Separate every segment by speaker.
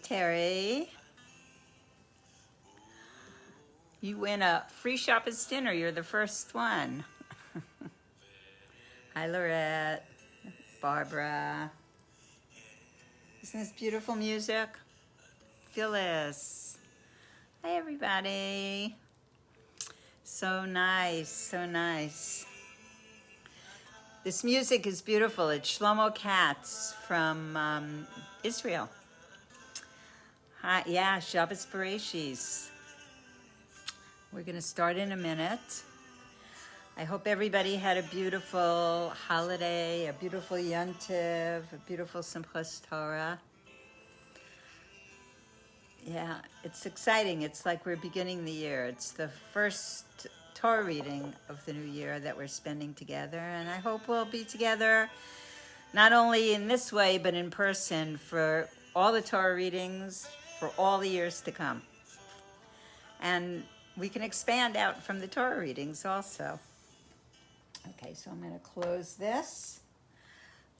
Speaker 1: Terry. You win a free Shabbos dinner. You're the first one. Hi, Lorette. Barbara. Isn't this beautiful music? Phyllis. Hi, everybody. So nice, so nice. This music is beautiful. It's Shlomo Katz from Israel. Hi, yeah, Shabbos Bereishis. We're going to start in a minute. I hope everybody had a beautiful holiday, a beautiful Yontiv, a beautiful Simchas Torah. Yeah, it's exciting. It's like we're beginning the year. It's the first Torah reading of the new year that we're spending together, and I hope we'll be together not only in this way, but in person for all the Torah readings for all the years to come. And we can expand out from the Torah readings also. Okay, so I'm going to close this.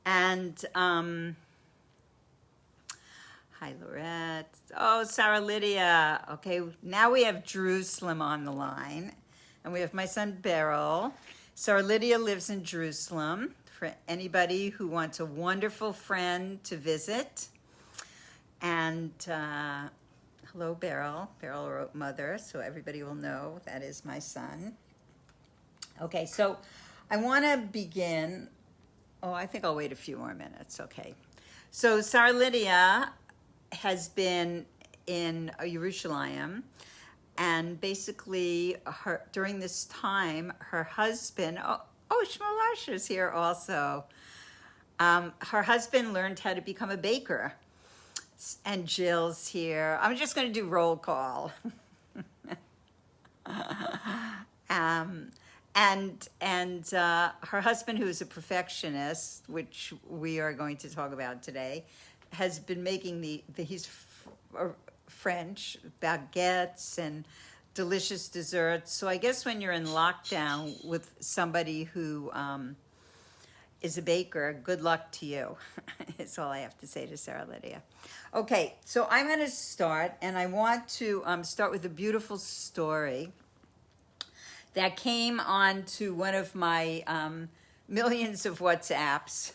Speaker 1: And, hi, Lorette. Oh, Sarah Lydia. Okay, now we have Jerusalem on the line. And we have my son, Beryl. Sarah Lydia lives in Jerusalem. For anybody who wants a wonderful friend to visit. And hello, Beryl. Beryl wrote mother, so everybody will know that is my son. Okay, so I want to begin. Oh, I think I'll wait a few more minutes. Okay. So Sarah Lydia has been in Yerushalayim, and basically during this time, her husband, Shmuel Asher's here also. Her husband learned how to become a baker. And Jill's here. I'm just going to do roll call. And her husband, who is a perfectionist, which we are going to talk about today, has been making he's French, baguettes and delicious desserts. So I guess when you're in lockdown with somebody who is a baker, good luck to you. Is all I have to say to Sarah Lydia. Okay, so I'm going to start, and I want to start with a beautiful story that came onto one of my millions of WhatsApps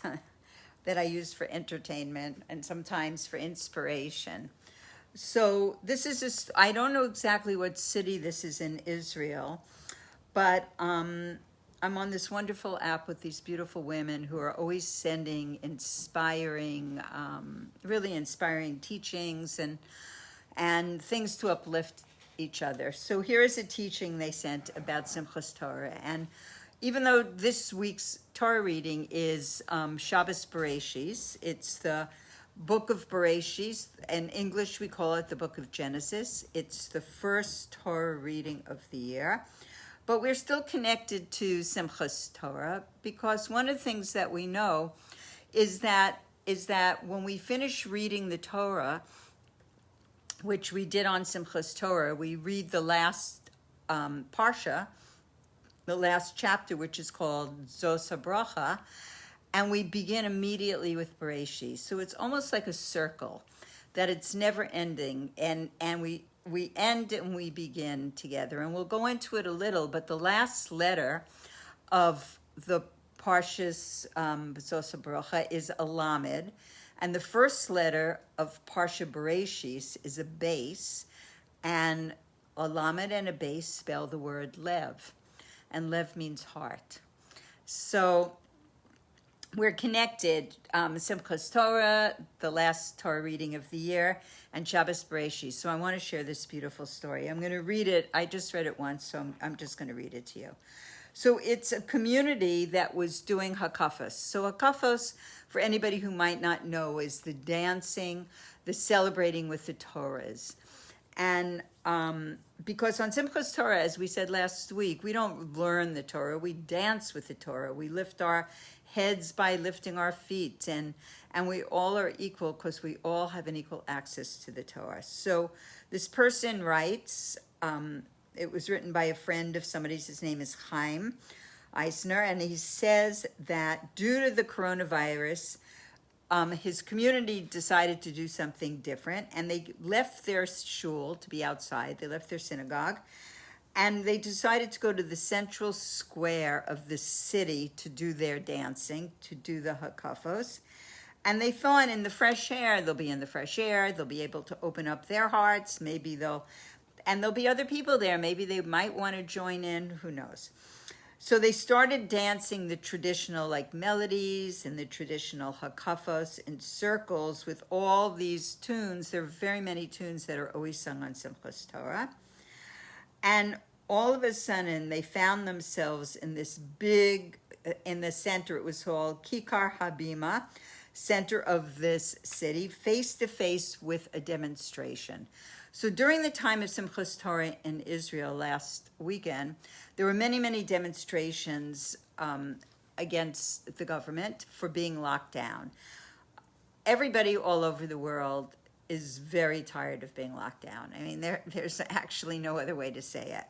Speaker 1: that I use for entertainment and sometimes for inspiration. So this is I don't know exactly what city this is in Israel, but I'm on this wonderful app with these beautiful women who are always sending inspiring, really inspiring teachings and things to uplift each other. So here is a teaching they sent about Simchas Torah. And even though this week's Torah reading is Shabbos Bereishis, it's the book of Bereishis. In English, we call it the book of Genesis. It's the first Torah reading of the year. But we're still connected to Simchas Torah because one of the things that we know is that when we finish reading the Torah, which we did on Simchas Torah, we read the last parsha, the last chapter, which is called Zos HaBracha, and we begin immediately with Bereishis. So it's almost like a circle, that it's never ending, and we end and we begin together. And we'll go into it a little, but the last letter of the Parshas Zos HaBracha is a Lamed, and the first letter of Parsha Bereishis is a base, and a Lamed and a base spell the word Lev, and Lev means heart. So we're connected, Simchas Torah, the last Torah reading of the year, and Shabbos Bereishis. So I want to share this beautiful story. I'm going to read it. I just read it once, so I'm just going to read it to you. So it's a community that was doing hakafos. So hakafos, for anybody who might not know, is the dancing, the celebrating with the Torahs. And because on Simchas Torah, as we said last week, we don't learn the Torah, we dance with the Torah. We lift our heads by lifting our feet, and we all are equal because we all have an equal access to the Torah. So this person writes, it was written by a friend of somebody's, his name is Chaim Eisner, and he says that due to the coronavirus, his community decided to do something different, and they left their shul to be outside. They left their synagogue, and they decided to go to the central square of the city to do their dancing, to do the hakafos. And they thought in the fresh air, they'll be in the fresh air, they'll be able to open up their hearts, and there'll be other people there, maybe they might want to join in, who knows. So they started dancing the traditional like melodies and the traditional hakafos in circles with all these tunes. There are very many tunes that are always sung on Simchas Torah. And all of a sudden, they found themselves in this big, in the center, it was called Kikar Habima, center of this city, face to face with a demonstration. So during the time of Simchas Torah in Israel last weekend, there were many, many demonstrations against the government for being locked down. Everybody all over the world is very tired of being locked down. I mean, there's actually no other way to say it.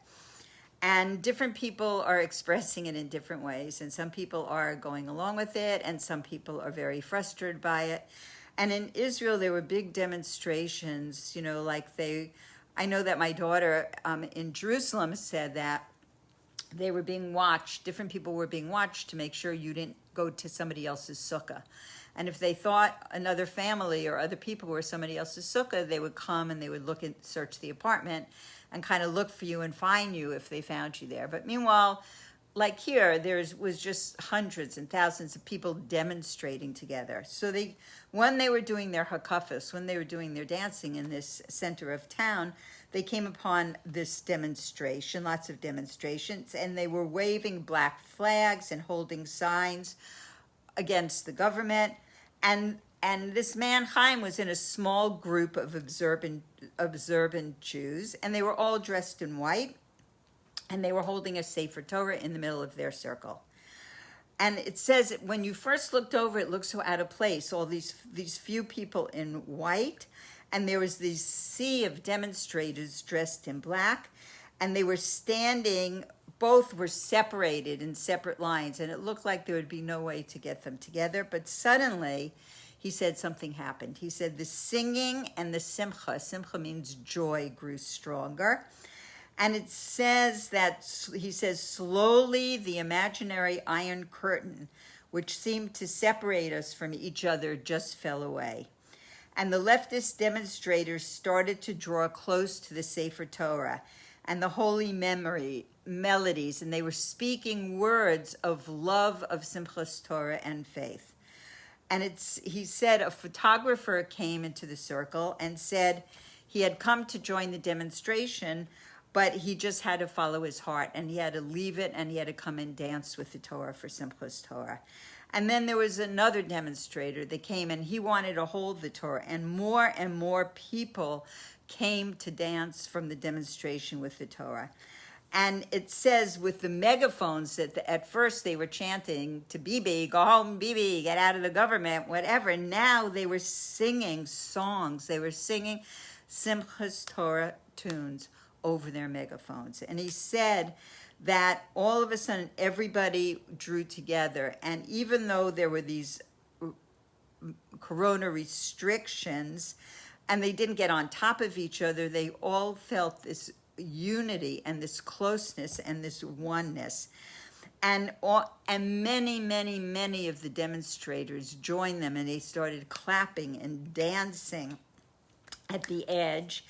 Speaker 1: And different people are expressing it in different ways. And some people are going along with it, and some people are very frustrated by it. And in Israel, there were big demonstrations, you know, I know that my daughter in Jerusalem said that they were being watched, different people were being watched to make sure you didn't go to somebody else's sukkah. And if they thought another family or other people were somebody else's sukkah, they would come and they would look and search the apartment and kind of look for you and find you if they found you there. But meanwhile, like here, was just hundreds and thousands of people demonstrating together. So when they were doing their hakafos, when they were doing their dancing in this center of town, they came upon this demonstration, lots of demonstrations, and they were waving black flags and holding signs against the government. And this man, Chaim, was in a small group of observant Jews, and they were all dressed in white, and they were holding a Sefer Torah in the middle of their circle. And it says, when you first looked over, it looked so out of place, all these few people in white, and there was this sea of demonstrators dressed in black, and they were standing, both were separated in separate lines, and it looked like there would be no way to get them together. But suddenly, he said something happened. He said the singing and the simcha means joy, grew stronger. And it says he says, slowly the imaginary iron curtain, which seemed to separate us from each other, just fell away. And the leftist demonstrators started to draw close to the Sefer Torah and the holy melodies, and they were speaking words of love of Simchas Torah and faith. And he said a photographer came into the circle and said he had come to join the demonstration, but he just had to follow his heart, and he had to leave it, and he had to come and dance with the Torah for Simchas Torah. And then there was another demonstrator that came, and he wanted to hold the Torah, and more people came to dance from the demonstration with the Torah. And it says with the megaphones that at first they were chanting to Bibi, go home, Bibi, get out of the government, whatever. Now they were singing songs. They were singing Simchas Torah tunes over their megaphones. And he said that all of a sudden everybody drew together. And even though there were these corona restrictions and they didn't get on top of each other, they all felt this unity and this closeness and this oneness. And many of the demonstrators joined them, and they started clapping and dancing at the edge.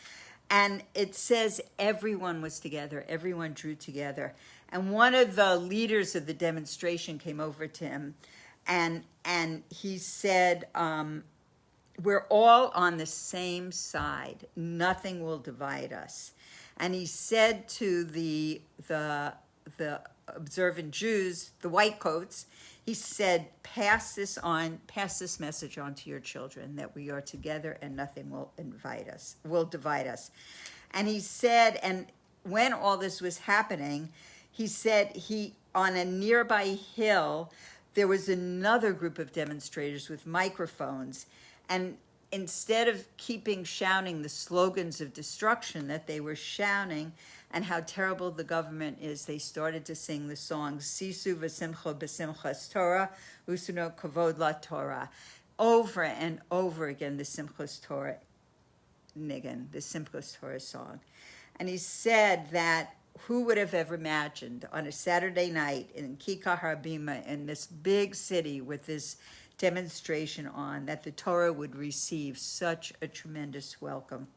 Speaker 1: And it says everyone was together, everyone drew together. And one of the leaders of the demonstration came over to him, and he said, we're all on the same side. Nothing will divide us. And he said to the observant Jews, the white coats, he said, pass this message on to your children, that we are together and nothing will divide us. And he said, and when all this was happening, he said on a nearby hill, there was another group of demonstrators with microphones, and instead of shouting the slogans of destruction that they were shouting and how terrible the government is, they started to sing the song, Sisu v'simcha b'simchas Torah, usuno kavod la Torah. over and over again the Simchas Torah nigun, the Simchas Torah song. And he said that who would have ever imagined on a Saturday night in Kikar Habima, in this big city with this demonstration on, that the Torah would receive such a tremendous welcome.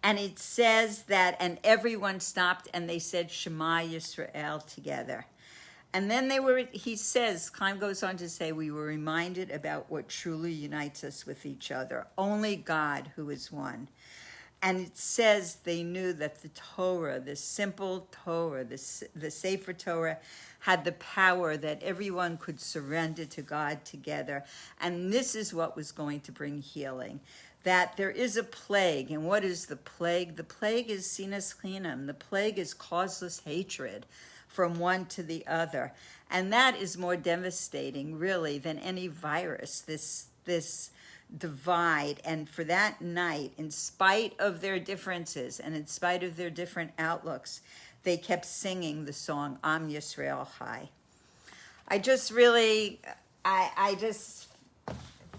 Speaker 1: And it says that, and everyone stopped and they said Shema Yisrael together. And then he says, Chaim goes on to say, we were reminded about what truly unites us with each other. Only God, who is one. And it says they knew that the Torah, the simple Torah, the Sefer Torah, had the power that everyone could surrender to God together. And this is what was going to bring healing. That there is a plague. And what is the plague? The plague is sinas chinam. The plague is causeless hatred from one to the other. And that is more devastating, really, than any virus, this divide. And for that night, in spite of their differences and in spite of their different outlooks, they kept singing the song Am Yisrael Chai. I just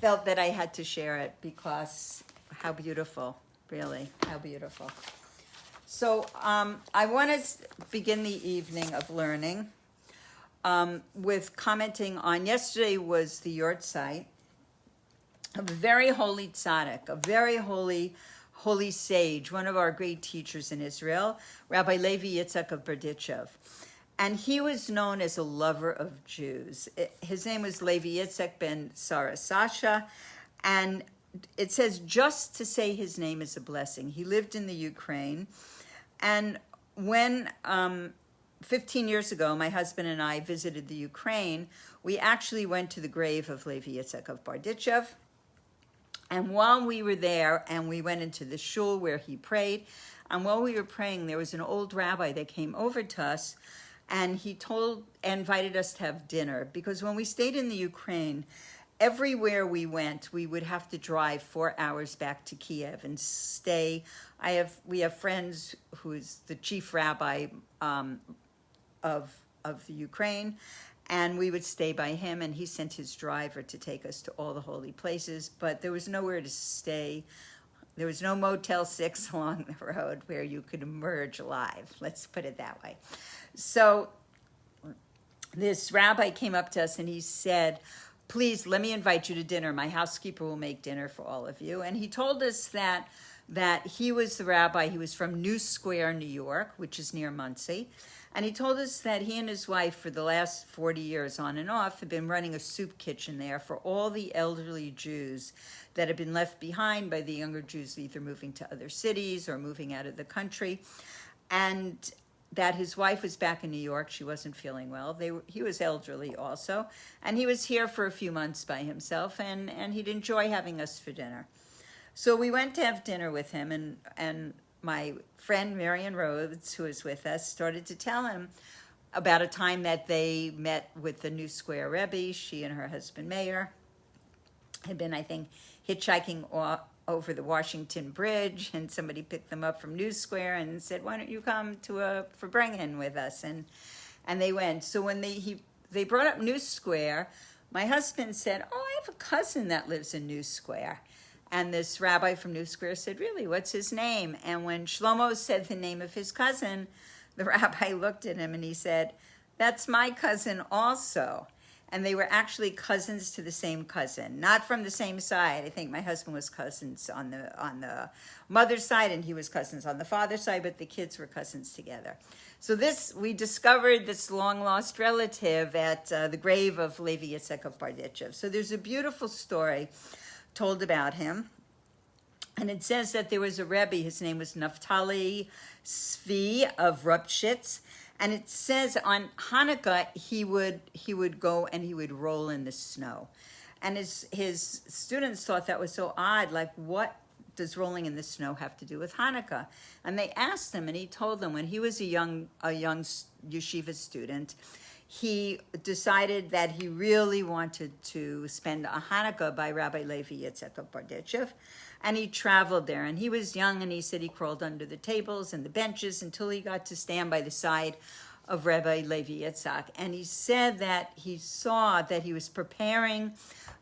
Speaker 1: felt that I had to share it because how beautiful, really, how beautiful. So I want to begin the evening of learning with commenting on, yesterday was the Yortzeit of a very holy tzaddik, a very holy sage, one of our great teachers in Israel, Rabbi Levi Yitzchak of Berditchev. And he was known as a lover of Jews. His name was Levi Yitzchak ben Sarah Sasha, and it says just to say his name is a blessing. He lived in the Ukraine, and when 15 years ago, my husband and I visited the Ukraine, we actually went to the grave of Levi Yitzchak of Berditchev. And while we were there, and we went into the shul where he prayed, and while we were praying, there was an old rabbi that came over to us, and he invited us to have dinner. Because when we stayed in the Ukraine, everywhere we went, we would have to drive 4 hours back to Kiev and stay. We have friends who is the chief rabbi of the Ukraine, and we would stay by him, and he sent his driver to take us to all the holy places, but there was nowhere to stay. There was no Motel 6 along the road where you could emerge alive. Let's put it that way. So this rabbi came up to us and he said, please, let me invite you to dinner. My housekeeper will make dinner for all of you. And he told us that he was the rabbi. He was from New Square, New York, which is near Monsey. And he told us that he and his wife, for the last 40 years on and off, have been running a soup kitchen there for all the elderly Jews that have been left behind by the younger Jews, either moving to other cities or moving out of the country. And that his wife was back in New York. She wasn't feeling well. He was elderly also. And he was here for a few months by himself, and he'd enjoy having us for dinner. So we went to have dinner with him, and my friend Marion Rhodes, who was with us, started to tell him about a time that they met with the New Square Rebbe. She and her husband Meir had been, I think, hitchhiking over the Washington Bridge, and somebody picked them up from New Square and said, why don't you come to Farbrengen with us? And they went. So when they brought up New Square, my husband said, oh, I have a cousin that lives in New Square. And this rabbi from New Square said, really, what's his name? And when Shlomo said the name of his cousin, the rabbi looked at him and he said, that's my cousin also. And they were actually cousins to the same cousin, not from the same side. I think my husband was cousins on the mother's side, and he was cousins on the father's side, but the kids were cousins together. So we discovered this long-lost relative at the grave of Levi Yitzchak of Berditchev. So there's a beautiful story told about him. And it says that there was a Rebbe, his name was Naftali Svi of Rupshitz. And it says on Hanukkah, he would go and he would roll in the snow. And his students thought that was so odd, like, what does rolling in the snow have to do with Hanukkah? And they asked him, and he told them when he was a young yeshiva student, he decided that he really wanted to spend a Hanukkah by Rabbi Levi Yitzchak of Berditchev, and he traveled there. And he was young, and he said he crawled under the tables and the benches until he got to stand by the side of Rabbi Levi Yitzchak. And he said that he saw that he was preparing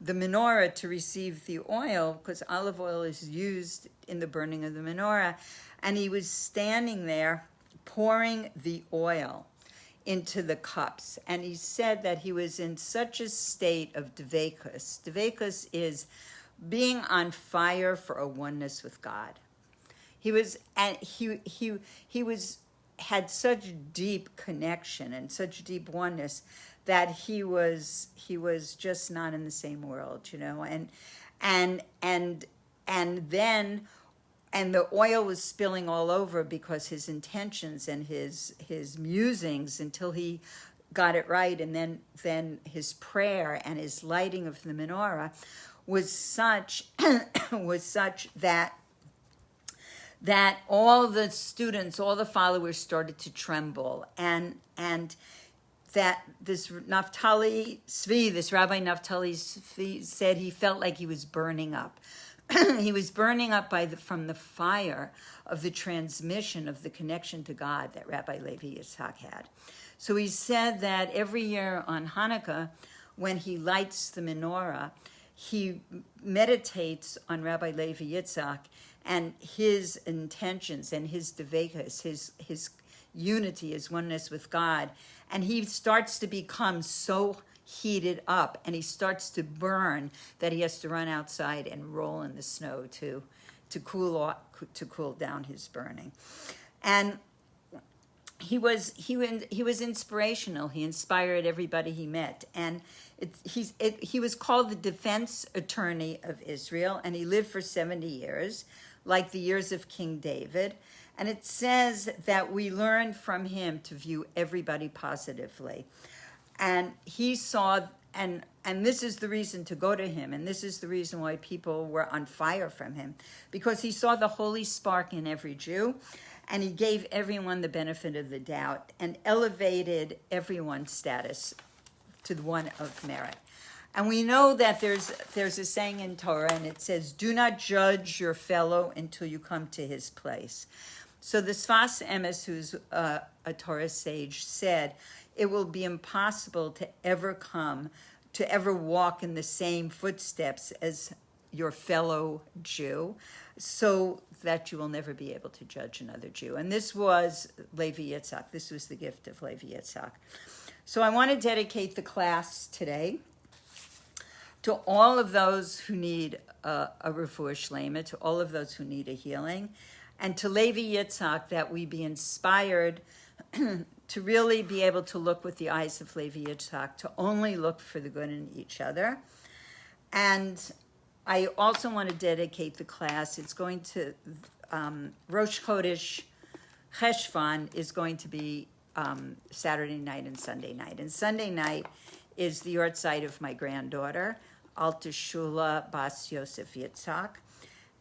Speaker 1: the menorah to receive the oil, because olive oil is used in the burning of the menorah. And he was standing there pouring the oil into the cups. And he said that he was in such a state of dvekus. Dvekus is being on fire for a oneness with God. He was, and he was, had such deep connection and such deep oneness that he was just not in the same world, you know, and then the oil was spilling all over because his intentions and his musings until he got it right, and then his prayer and his lighting of the menorah was such that all the students, all the followers started to tremble, and that this Naphtali Tzvi, this Rabbi Naphtali Tzvi, said he felt like he was burning up. He was burning up from the fire of the transmission of the connection to God that Rabbi Levi Yitzhak had. So he said that every year on Hanukkah, when he lights the menorah, he meditates on Rabbi Levi Yitzhak and his intentions and his devekas, his unity, his oneness with God. And he starts to become so heated up, and he starts to burn that he has to run outside and roll in the snow to cool down his burning. And he was inspirational. He inspired everybody he met, and he was called the defense attorney of Israel, and he lived for 70 years, like the years of King David. And it says that we learn from him to view everybody positively. And he saw, and this is the reason to go to him, and this is the reason why people were on fire from him, because he saw the holy spark in every Jew, and he gave everyone the benefit of the doubt and elevated everyone's status to the one of merit. And we know that there's a saying in Torah, and it says, "Do not judge your fellow until you come to his place." So the Sfas Emes, who's a Torah sage, said, it will be impossible to ever walk in the same footsteps as your fellow Jew, so that you will never be able to judge another Jew. And this was Levi Yitzhak. This was the gift of Levi Yitzhak. So I want to dedicate the class today to all of those who need a refuah shlema, to all of those who need a healing, and to Levi Yitzhak, that we be inspired to really be able to look with the eyes of Levi Yitzhak, to only look for the good in each other. And I also want to dedicate the class. It's going to, Rosh Chodesh Cheshvan is going to be Saturday night and Sunday night. And Sunday night is the yortzeit of my granddaughter, Alta Shula Bas Yosef Yitzhak.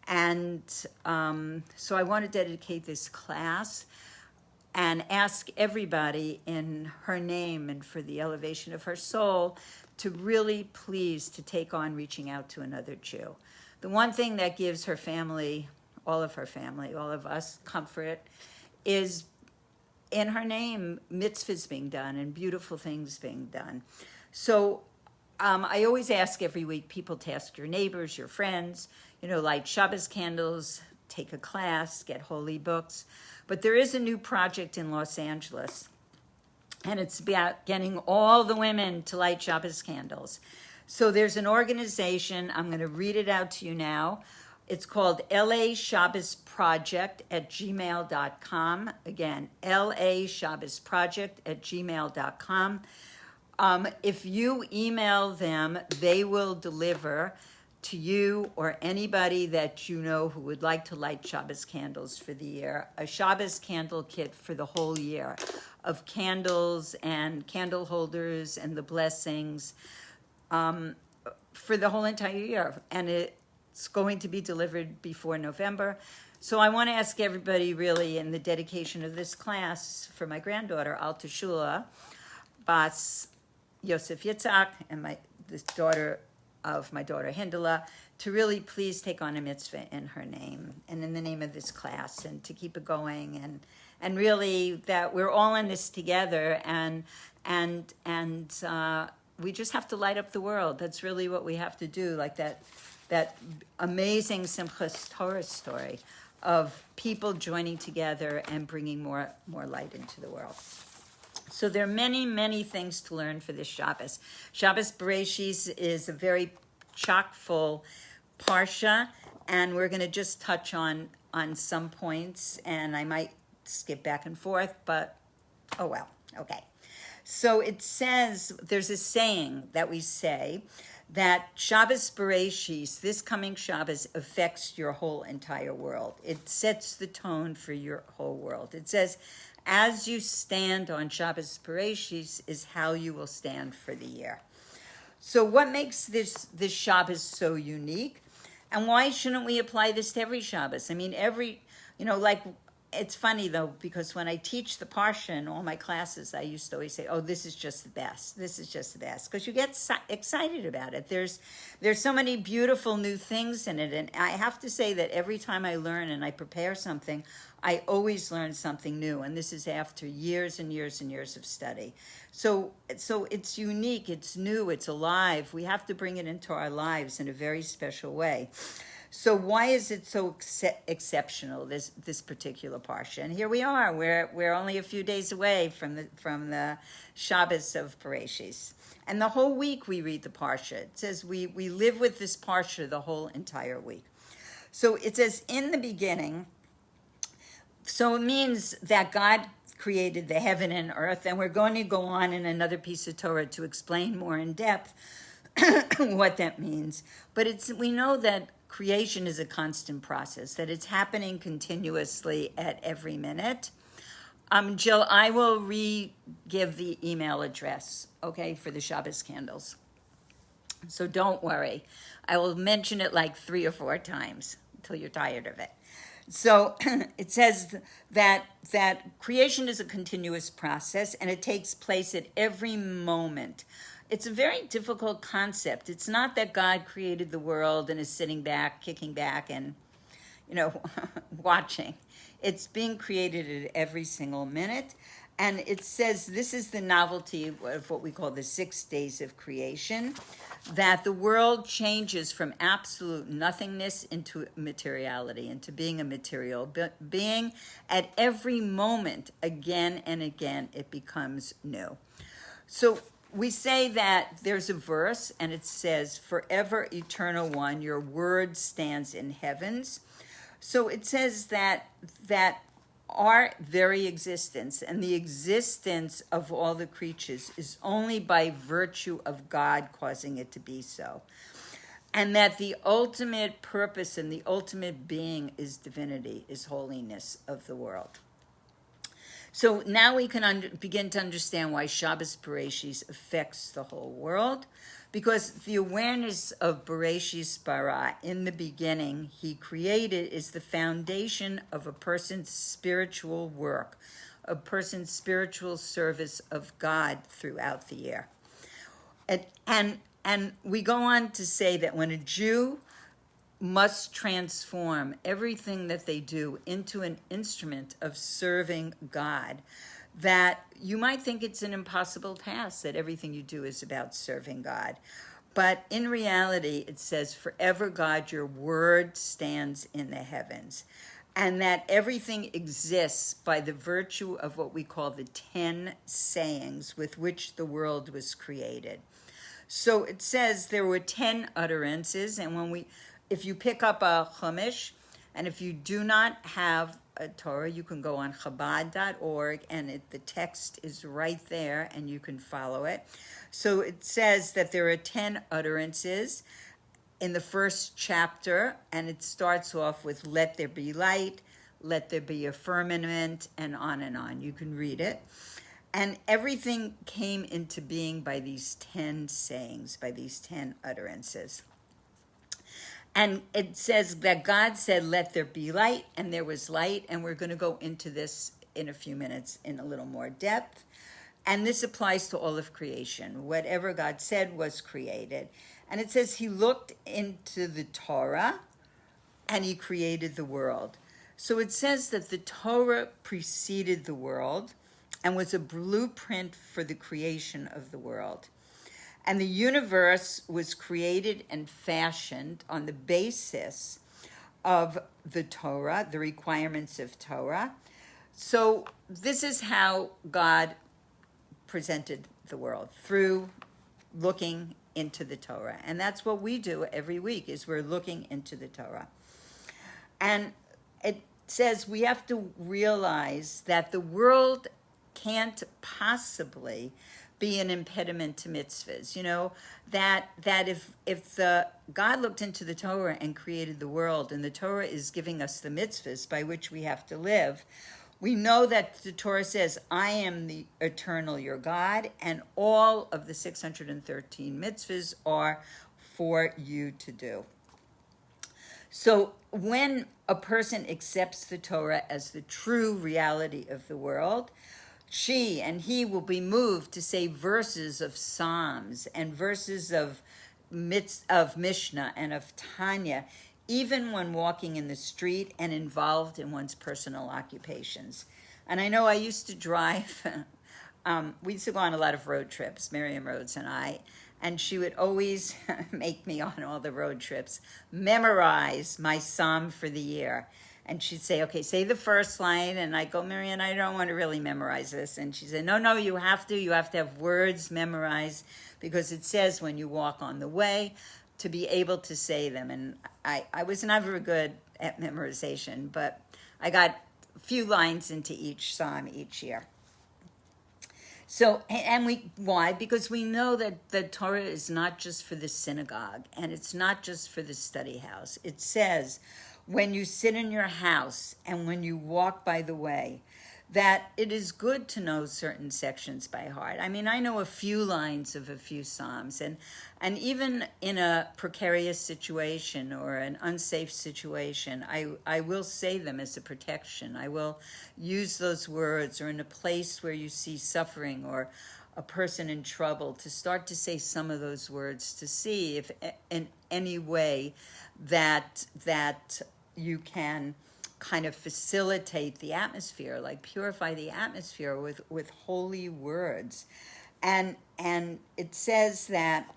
Speaker 1: And so I want to dedicate this class and ask everybody in her name and for the elevation of her soul to really please to take on reaching out to another Jew. The one thing that gives her family, all of us, comfort is in her name, mitzvahs being done and beautiful things being done. So I always ask every week people to ask your neighbors, your friends, light Shabbos candles, take a class, get holy books. But there is a new project in Los Angeles, and it's about getting all the women to light Shabbos candles. So there's an organization, I'm going to read it out to you now. It's called LA Shabbos Project at gmail.com. Again, LA Shabbos Project at gmail.com. If you email them, they will deliver to you or anybody that you know who would like to light Shabbos candles for the year, a Shabbos candle kit for the whole year of candles and candle holders and the blessings for the whole entire year. And it's going to be delivered before November. So I want to ask everybody really in the dedication of this class for my granddaughter, Alta Shula Bas Yosef Yitzhak, and this daughter of my daughter Hindela, to really please take on a mitzvah in her name and in the name of this class, and to keep it going, and really that we're all in this together, and we just have to light up the world. That's really what we have to do, like that amazing Simchas Torah story of people joining together and bringing more light into the world. So there are many, many things to learn for this Shabbos. Shabbos Bereishis is a very chock-full parsha, and we're going to just touch on some points, and I might skip back and forth, but oh well, okay. So it says, there's a saying that we say that Shabbos Bereishis, this coming Shabbos, affects your whole entire world. It sets the tone for your whole world. It says, as you stand on Shabbos Bereishis is how you will stand for the year. So what makes this Shabbos so unique? And why shouldn't we apply this to every Shabbos? I mean, it's funny though, because when I teach the Parsha in all my classes, I used to always say, oh, this is just the best. This is just the best. Because you get excited about it. There's so many beautiful new things in it. And I have to say that every time I learn and I prepare something, I always learn something new. And this is after years and years and years of study. So it's unique, it's new, it's alive. We have to bring it into our lives in a very special way. So why is it so exceptional, this particular parsha? And here we are. We're only a few days away from the Shabbos of Bereishis, and the whole week we read the parsha. It says we live with this parsha the whole entire week. So it says in the beginning. So it means that God created the heaven and earth, and we're going to go on in another piece of Torah to explain more in depth what that means. But we know that creation is a constant process, that it's happening continuously at every minute. Jill, I will give the email address, okay, for the Shabbos candles. So don't worry. I will mention it like 3 or 4 times until you're tired of it. So it says that creation is a continuous process, and it takes place at every moment. It's a very difficult concept. It's not that God created the world and is sitting back, kicking back, and, watching. It's being created at every single minute. And it says this is the novelty of what we call the 6 days of creation, that the world changes from absolute nothingness into materiality, into being a material being. At every moment, again and again, it becomes new. So we say that there's a verse, and it says, forever, eternal one, your word stands in heavens. So it says that our very existence and the existence of all the creatures is only by virtue of God causing it to be so. And that the ultimate purpose and the ultimate being is divinity, is holiness of the world. So now we can begin to understand why Shabbos Bereishis affects the whole world, because the awareness of Bereishis bara, in the beginning, he created, is the foundation of a person's spiritual work, a person's spiritual service of God throughout the year. And we go on to say that when a Jew must transform everything that they do into an instrument of serving God, that you might think it's an impossible task, that everything you do is about serving God. But in reality, it says, forever, God, your word stands in the heavens. And that everything exists by the virtue of what we call the 10 sayings with which the world was created. So it says there were 10 utterances, and if you pick up a Chumash, and if you do not have a Torah, you can go on Chabad.org, and the text is right there, and you can follow it. So it says that there are 10 utterances in the first chapter, and it starts off with, let there be light, let there be a firmament, and on and on. You can read it. And everything came into being by these 10 sayings, by these 10 utterances. And it says that God said, let there be light, and there was light. And we're going to go into this in a few minutes in a little more depth. And this applies to all of creation. Whatever God said was created. And it says he looked into the Torah, and he created the world. So it says that the Torah preceded the world and was a blueprint for the creation of the world. And the universe was created and fashioned on the basis of the Torah, the requirements of Torah. So this is how God presented the world, through looking into the Torah. And that's what we do every week, is we're looking into the Torah. And it says we have to realize that the world can't possibly be an impediment to mitzvahs. You know, that if the God looked into the Torah and created the world, and the Torah is giving us the mitzvahs by which we have to live, we know that the Torah says, I am the eternal, your God, and all of the 613 mitzvahs are for you to do. So when a person accepts the Torah as the true reality of the world, she and he will be moved to say verses of Psalms and verses of Mishnah and of Tanya, even when walking in the street and involved in one's personal occupations. And I know I used to drive, we used to go on a lot of road trips, Miriam Rhodes and I, and she would always make me on all the road trips memorize my psalm for the year. And she'd say, okay, say the first line. And I go, Marianne, I don't want to really memorize this. And she said, no, you have to have words memorized, because it says when you walk on the way to be able to say them. And I was never good at memorization, but I got a few lines into each psalm each year. So, and why? Because we know that the Torah is not just for the synagogue, and it's not just for the study house. It says, when you sit in your house and when you walk by the way, that it is good to know certain sections by heart. I mean, I know a few lines of a few psalms, and even in a precarious situation or an unsafe situation, I will say them as a protection. I will use those words, or in a place where you see suffering or a person in trouble, to start to say some of those words, to see if in any way that you can kind of facilitate the atmosphere, like purify the atmosphere with holy words. And it says that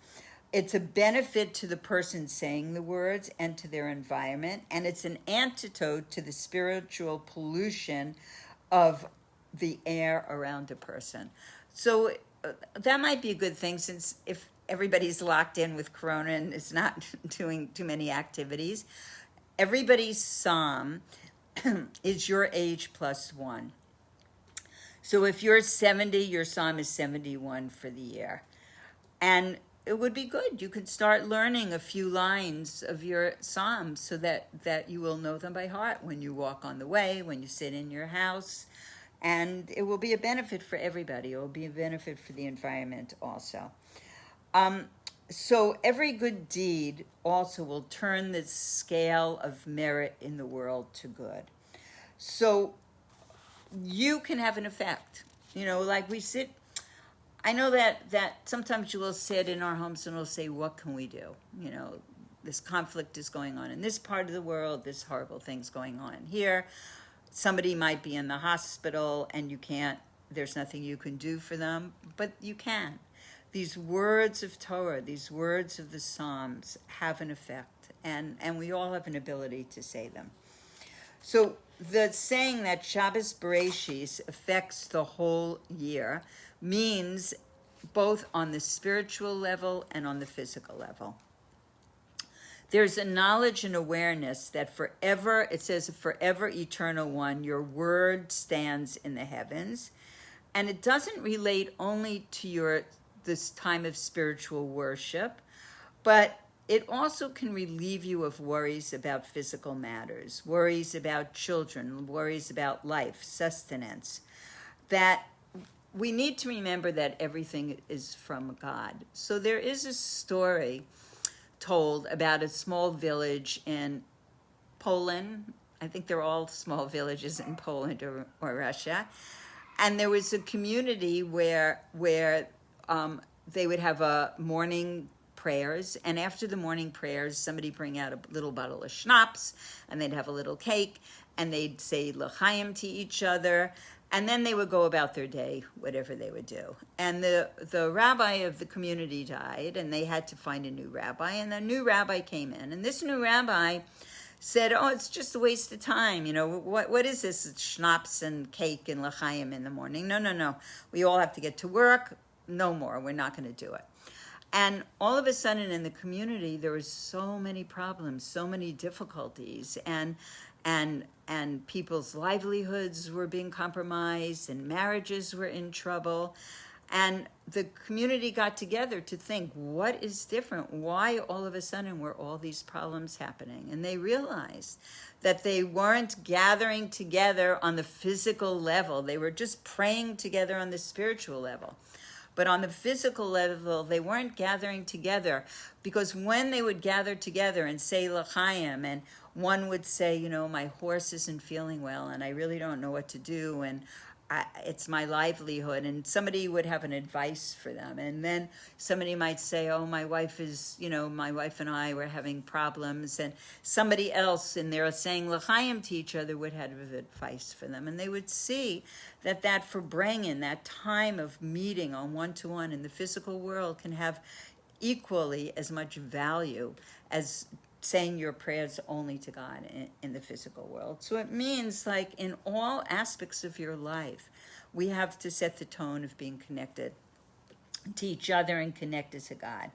Speaker 1: it's a benefit to the person saying the words and to their environment, and it's an antidote to the spiritual pollution of the air around a person. So that might be a good thing, since if everybody's locked in with Corona and is not doing too many activities, everybody's psalm is your age plus one. So if you're 70, your psalm is 71 for the year. And it would be good. You could start learning a few lines of your psalms so that you will know them by heart when you walk on the way, when you sit in your house. And it will be a benefit for everybody. It will be a benefit for the environment also. So every good deed also will turn the scale of merit in the world to good. So you can have an effect. You know, like we sit, I know that sometimes you will sit in our homes and we'll say, what can we do? You know, this conflict is going on in this part of the world, this horrible thing's going on here. Somebody might be in the hospital and there's nothing you can do for them, but you can. These words of Torah, these words of the Psalms have an effect, and we all have an ability to say them. So the saying that Shabbos Bereishis affects the whole year means both on the spiritual level and on the physical level. There's a knowledge and awareness that forever, it says, forever eternal one, your word stands in the heavens. And it doesn't relate only to this time of spiritual worship, but it also can relieve you of worries about physical matters, worries about children, worries about life, sustenance. That we need to remember that everything is from God. So there is a story told about a small village in Poland. I think they're all small villages in Poland or Russia. And there was a community where they would have a morning prayers, and after the morning prayers, somebody bring out a little bottle of schnapps, and they'd have a little cake, and they'd say l'chaim to each other, And then they would go about their day, whatever they would do. And the rabbi of the community died, and they had to find a new rabbi. And the new rabbi came in, and this new rabbi said, "Oh, it's just a waste of time. What is this? It's schnapps and cake and l'chaim in the morning. No. We all have to get to work. No more. We're not going to do it." And all of a sudden in the community, there were so many problems, so many difficulties, and people's livelihoods were being compromised, and marriages were in trouble. And the community got together to think, what is different? Why all of a sudden were all these problems happening? And they realized that they weren't gathering together on the physical level. They were just praying together on the spiritual level. But on the physical level, they weren't gathering together, because when they would gather together and say l'chaim, and one would say, my horse isn't feeling well, and I really don't know what to do, and it's my livelihood, and somebody would have an advice for them. And then somebody might say, oh, my wife and I were having problems, and somebody else, and they're saying l'chaim to each other, would have advice for them. And they would see that for bringing that time of meeting on one-to-one in the physical world can have equally as much value as saying your prayers only to God in the physical world. So it means, like, in all aspects of your life, we have to set the tone of being connected to each other and connected to God.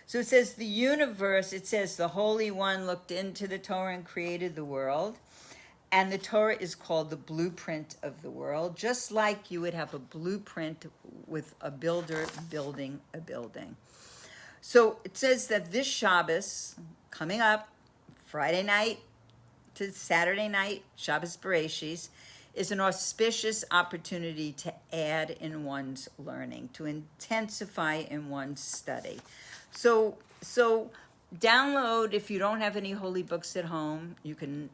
Speaker 1: So it says the Holy One looked into the Torah and created the world. And the Torah is called the blueprint of the world, just like you would have a blueprint with a builder building a building. So it says that this Shabbos, coming up, Friday night to Saturday night, Shabbos Bereishis, is an auspicious opportunity to add in one's learning, to intensify in one's study. So download, if you don't have any holy books at home, you can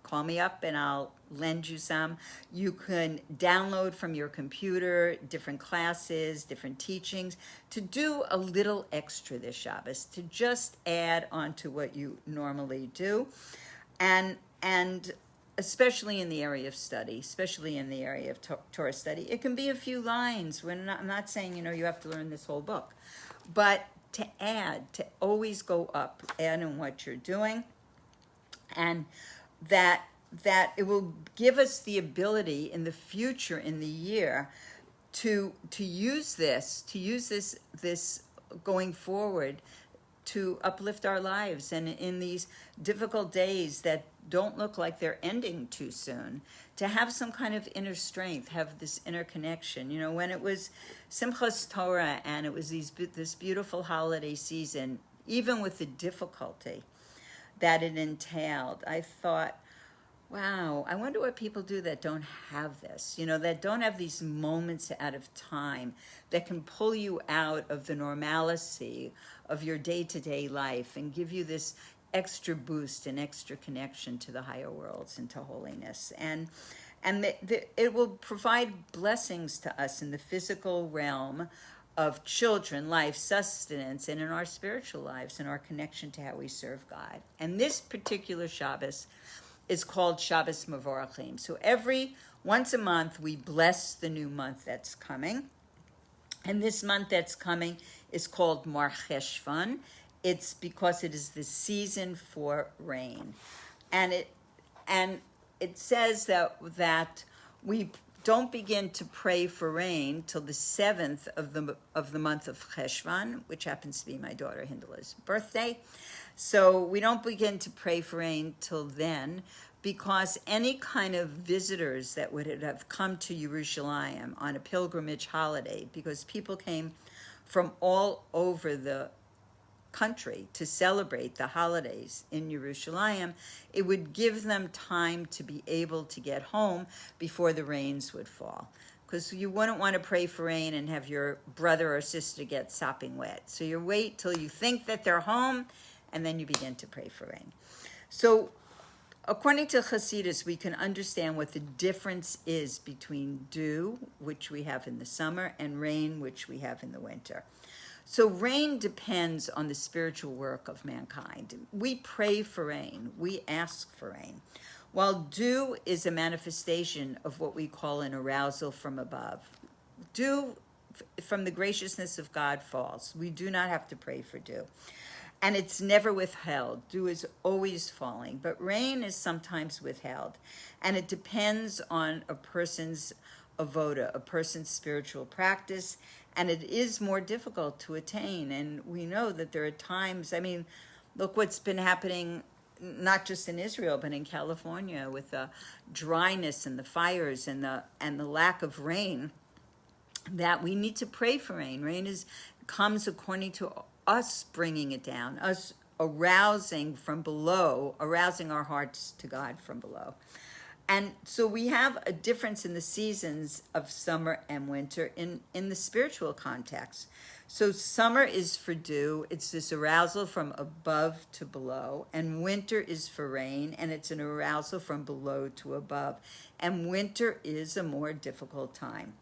Speaker 1: call me up and I'll lend you some. You can download from your computer different classes, different teachings, to do a little extra this Shabbos, to just add on to what you normally do. And especially in the area of study, especially in the area of Torah study, it can be a few lines. I'm not saying, you have to learn this whole book, but to add, to always go up, add in what you're doing, and that it will give us the ability in the future, in the year, to use this going forward, to uplift our lives, and in these difficult days that don't look like they're ending too soon, to have some kind of inner strength, have this inner connection. When it was Simchas Torah and it was this beautiful holiday season, even with the difficulty that it entailed, I thought, wow, I wonder what people do that don't have this, that don't have these moments out of time that can pull you out of the normalcy of your day-to-day life and give you this extra boost and extra connection to the higher worlds and to holiness. And it will provide blessings to us in the physical realm of children, life, sustenance, and in our spiritual lives and our connection to how we serve God. And this particular Shabbos is called Shabbos Mevorachim. So once a month, we bless the new month that's coming. And this month that's coming is called Mar Cheshvan. It's because it is the season for rain. And it says that we don't begin to pray for rain till the 7th of the month of Cheshvan, which happens to be my daughter Hindela's birthday. So we don't begin to pray for rain till then, because any kind of visitors that would have come to Yerushalayim on a pilgrimage holiday, because people came from all over the country to celebrate the holidays in Yerushalayim, it would give them time to be able to get home before the rains would fall. Because you wouldn't want to pray for rain and have your brother or sister get sopping wet. So you wait till you think that they're home, and then you begin to pray for rain. So according to Chassidus, we can understand what the difference is between dew, which we have in the summer, and rain, which we have in the winter. So rain depends on the spiritual work of mankind. We pray for rain. We ask for rain. while dew is a manifestation of what we call an arousal from above. Dew from the graciousness of God falls. We do not have to pray for dew. And it's never withheld. Dew is always falling, but rain is sometimes withheld. And it depends on a person's avoda, a person's spiritual practice, and it is more difficult to attain. And we know that there are times, I mean, look what's been happening, not just in Israel, but in California, with the dryness and the fires and the lack of rain, that we need to pray for rain. Rain comes according to us bringing it down, us arousing from below, arousing our hearts to God from below. And so we have a difference in the seasons of summer and winter in the spiritual context. So summer is for dew, it's this arousal from above to below, and winter is for rain, and it's an arousal from below to above. And winter is a more difficult time.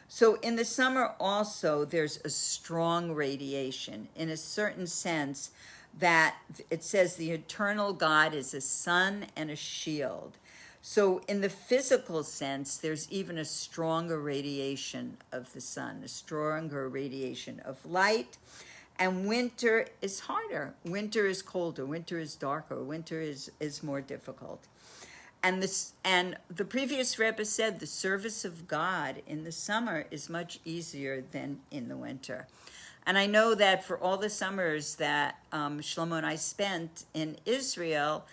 Speaker 1: So in the summer also, there's a strong radiation in a certain sense that it says the eternal God is a sun and a shield. So in the physical sense, there's even a stronger radiation of the sun, a stronger radiation of light. And winter is harder. Winter is colder. Winter is darker. Winter is more difficult. And the previous Rebbe said the service of God in the summer is much easier than in the winter. And I know that for all the summers that Shlomo and I spent in Israel,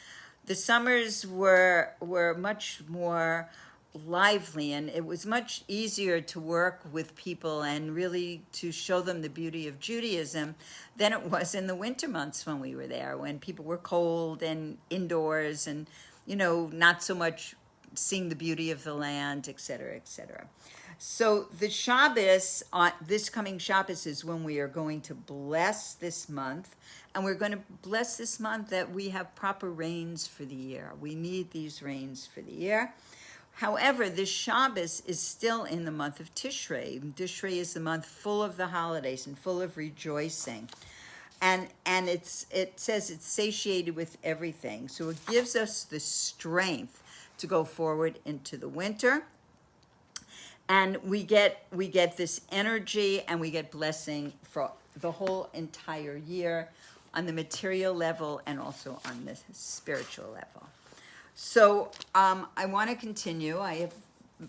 Speaker 1: the summers were much more lively, and it was much easier to work with people and really to show them the beauty of Judaism than it was in the winter months when we were there, when people were cold and indoors and, not so much seeing the beauty of the land, et cetera, et cetera. So the Shabbos, this coming Shabbos, is when we are going to bless this month. And we're going to bless this month that we have proper rains for the year. We need these rains for the year. However, this Shabbos is still in the month of Tishrei. Tishrei is the month full of the holidays and full of rejoicing. And it says it's satiated with everything. So it gives us the strength to go forward into the winter. And we get this energy and we get blessing for the whole entire year on the material level and also on the spiritual level. So I want to continue. I have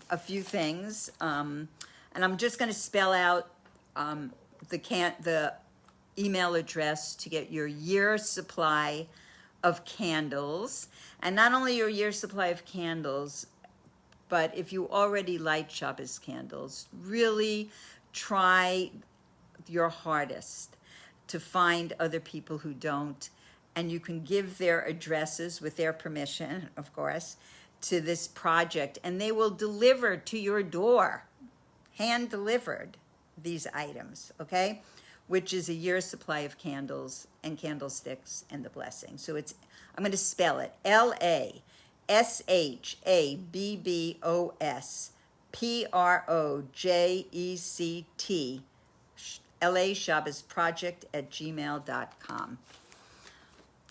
Speaker 1: a few things, and I'm just going to spell out the email address to get your year supply of candles, and not only your year supply of candles, but if you already light Shabbos candles, really try your hardest to find other people who don't. And you can give their addresses with their permission, of course, to this project. And they will deliver to your door, hand delivered, these items, okay? Which is a year's supply of candles and candlesticks and the blessing. So I'm going to spell it, LASHABBOSPROJECT, LA Shabbos Project at gmail.com.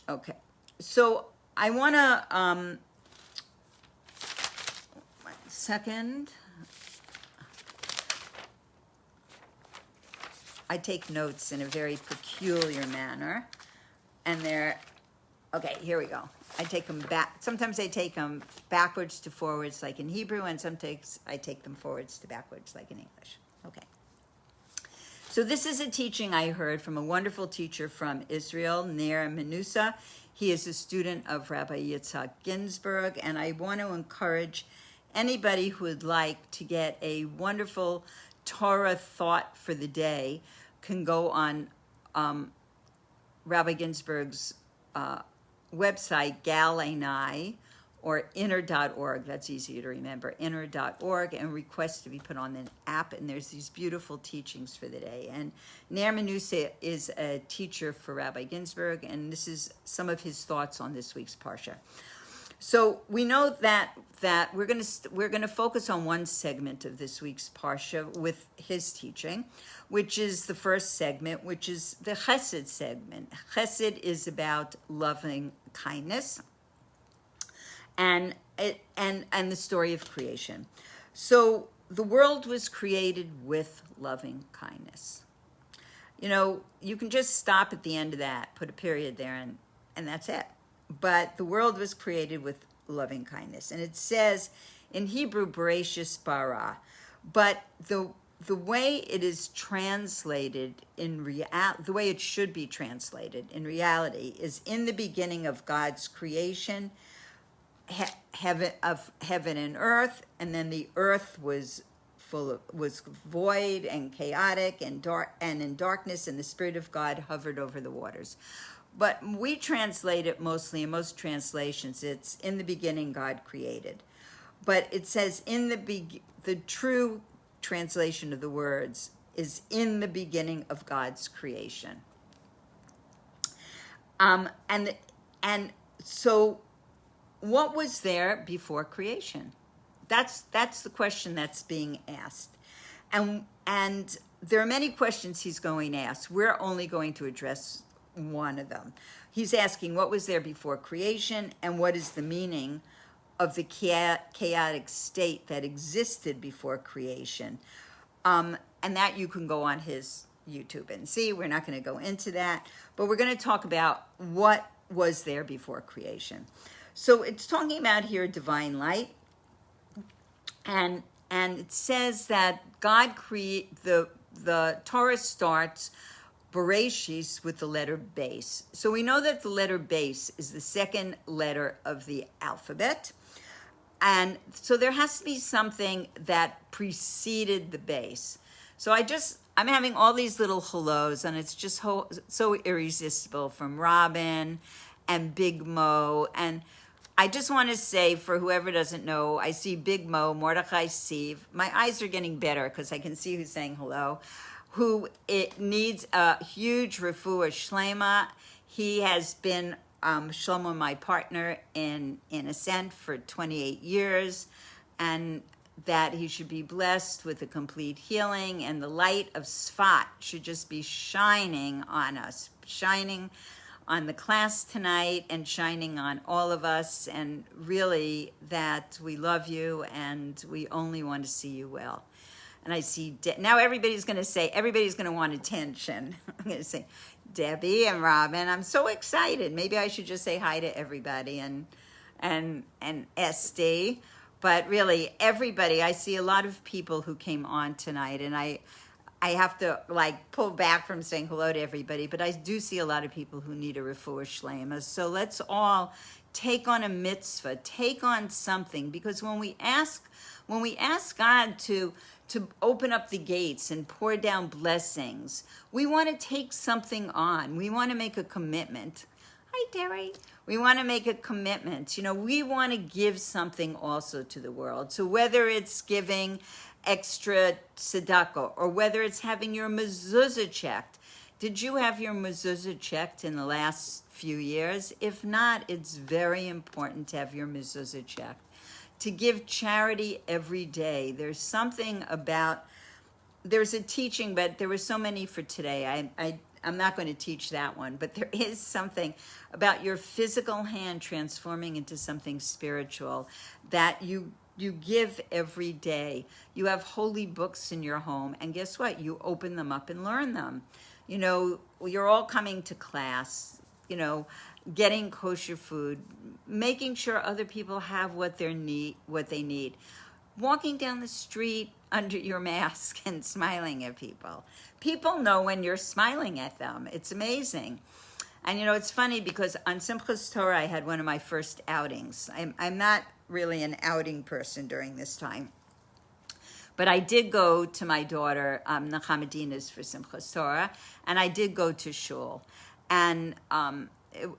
Speaker 1: Okay, so I want to, 1 second. I take notes in a very peculiar manner, and okay, here we go. I take them back. Sometimes I take them backwards to forwards like in Hebrew, and sometimes I take them forwards to backwards like in English. Okay. So this is a teaching I heard from a wonderful teacher from Israel, Ner Menusa. He is a student of Rabbi Yitzhak Ginsburg, and I want to encourage anybody who would like to get a wonderful Torah thought for the day can go on Rabbi Ginsburg's website, Galenai, or inner.org. That's easier to remember, inner.org, and request to be put on an app. And there's these beautiful teachings for the day. And Ner Menusa is a teacher for Rabbi Ginsburg, and this is some of his thoughts on this week's Parsha. So we know that we're going to focus on one segment of this week's Parsha with his teaching, which is the first segment, which is the Chesed segment. Chesed is about loving kindness. and the story of creation. So the world was created with loving kindness. You know, you can just stop at the end of that, put a period there, and that's it. But the world was created with loving kindness. And it says in Hebrew, Bereishis bara. But the way it is translated the way it should be translated in reality is in the beginning of God's creation, heaven and earth, and then the earth was void and chaotic and dark and in darkness, and the Spirit of God hovered over the waters. But we translate it mostly, in most translations, it's in the beginning God created. But it says the true translation of the words is in the beginning of God's creation. And so what was there before creation? That's the question that's being asked. And there are many questions he's going to ask. We're only going to address one of them. He's asking what was there before creation and what is the meaning of the chaotic state that existed before creation. And that you can go on his YouTube and see. We're not going to go into that, but we're going to talk about what was there before creation. So it's talking about here divine light. And it says that God the Torah starts Bereishis with the letter base. So we know that the letter base is the second letter of the alphabet. And so there has to be something that preceded the base. So I'm having all these little hellos, and it's just so irresistible, from Robin and Big Mo. And I just want to say, for whoever doesn't know, I see Big Mo, Mordechai Sieve. My eyes are getting better because I can see who's saying hello, who it needs a huge refuah shlema. He has been Shlomo, my partner in Ascent for 28 years, and that he should be blessed with a complete healing, and the light of Sfat should just be shining on us, shining on the class tonight and shining on all of us, and really that we love you and we only want to see you well. And I see, now everybody's going to want attention. I'm going to say, Debbie and Robin, I'm so excited. Maybe I should just say hi to everybody and Esty. But really, everybody, I see a lot of people who came on tonight, and I have to pull back from saying hello to everybody, but I do see a lot of people who need a refuah shlema. So let's all take on a mitzvah, take on something, because when we ask God to open up the gates and pour down blessings, we want to take something on. We want to make a commitment. Hi, Terry. We want to make a commitment. You know, we want to give something also to the world. So whether it's giving extra tzedakah, or whether it's having your mezuzah checked. Did you have your mezuzah checked in the last few years? If not, it's very important to have your mezuzah checked. To give charity every day. There's something about, there's a teaching, but there were so many for today. I'm not going to teach that one, but there is something about your physical hand transforming into something spiritual that you give every day. You have holy books in your home, and guess what? You open them up and learn them. You know, you're all coming to class, you know, getting kosher food, making sure other people have what they need. Walking down the street under your mask and smiling at people. People know when you're smiling at them. It's amazing. And you know, it's funny because on Simchas Torah, I had one of my first outings. I'm not really an outing person during this time. But I did go to my daughter, Nachamadina's for Simchas Torah, and I did go to shul. And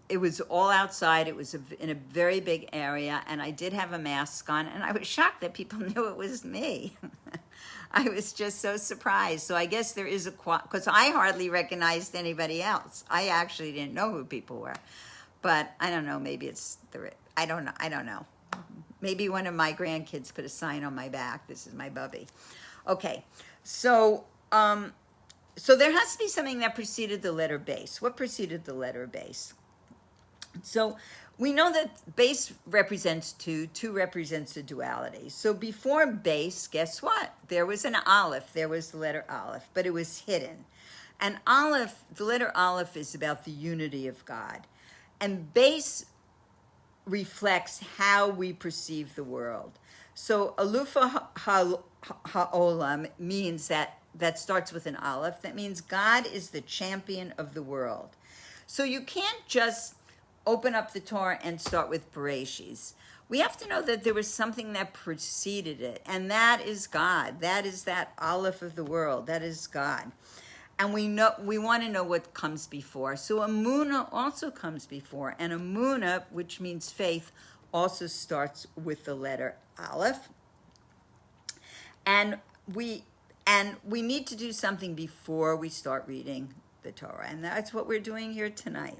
Speaker 1: it was all outside. It was in a very big area, and I did have a mask on, and I was shocked that people knew it was me. I was just so surprised. So I guess there is because I hardly recognized anybody else. I actually didn't know who people were. But I don't know, maybe it's I don't know. Maybe one of my grandkids put a sign on my back. This is my bubby. Okay, so there has to be something that preceded the letter base. What preceded the letter base? So we know that base represents two represents a duality. So before base, guess what? There was an aleph, there was the letter aleph, but it was hidden. And aleph, the letter aleph is about the unity of God. And base reflects how we perceive the world. So alufa ha'olam means that starts with an aleph. That means God is the champion of the world. So you can't just open up the Torah and start with Bereishis. We have to know that there was something that preceded it, and that is God. That is that aleph of the world. That is God. And we want to know what comes before. So Emunah also comes before, and Emunah, which means faith, also starts with the letter aleph. And we need to do something before we start reading the Torah, and that's what we're doing here tonight.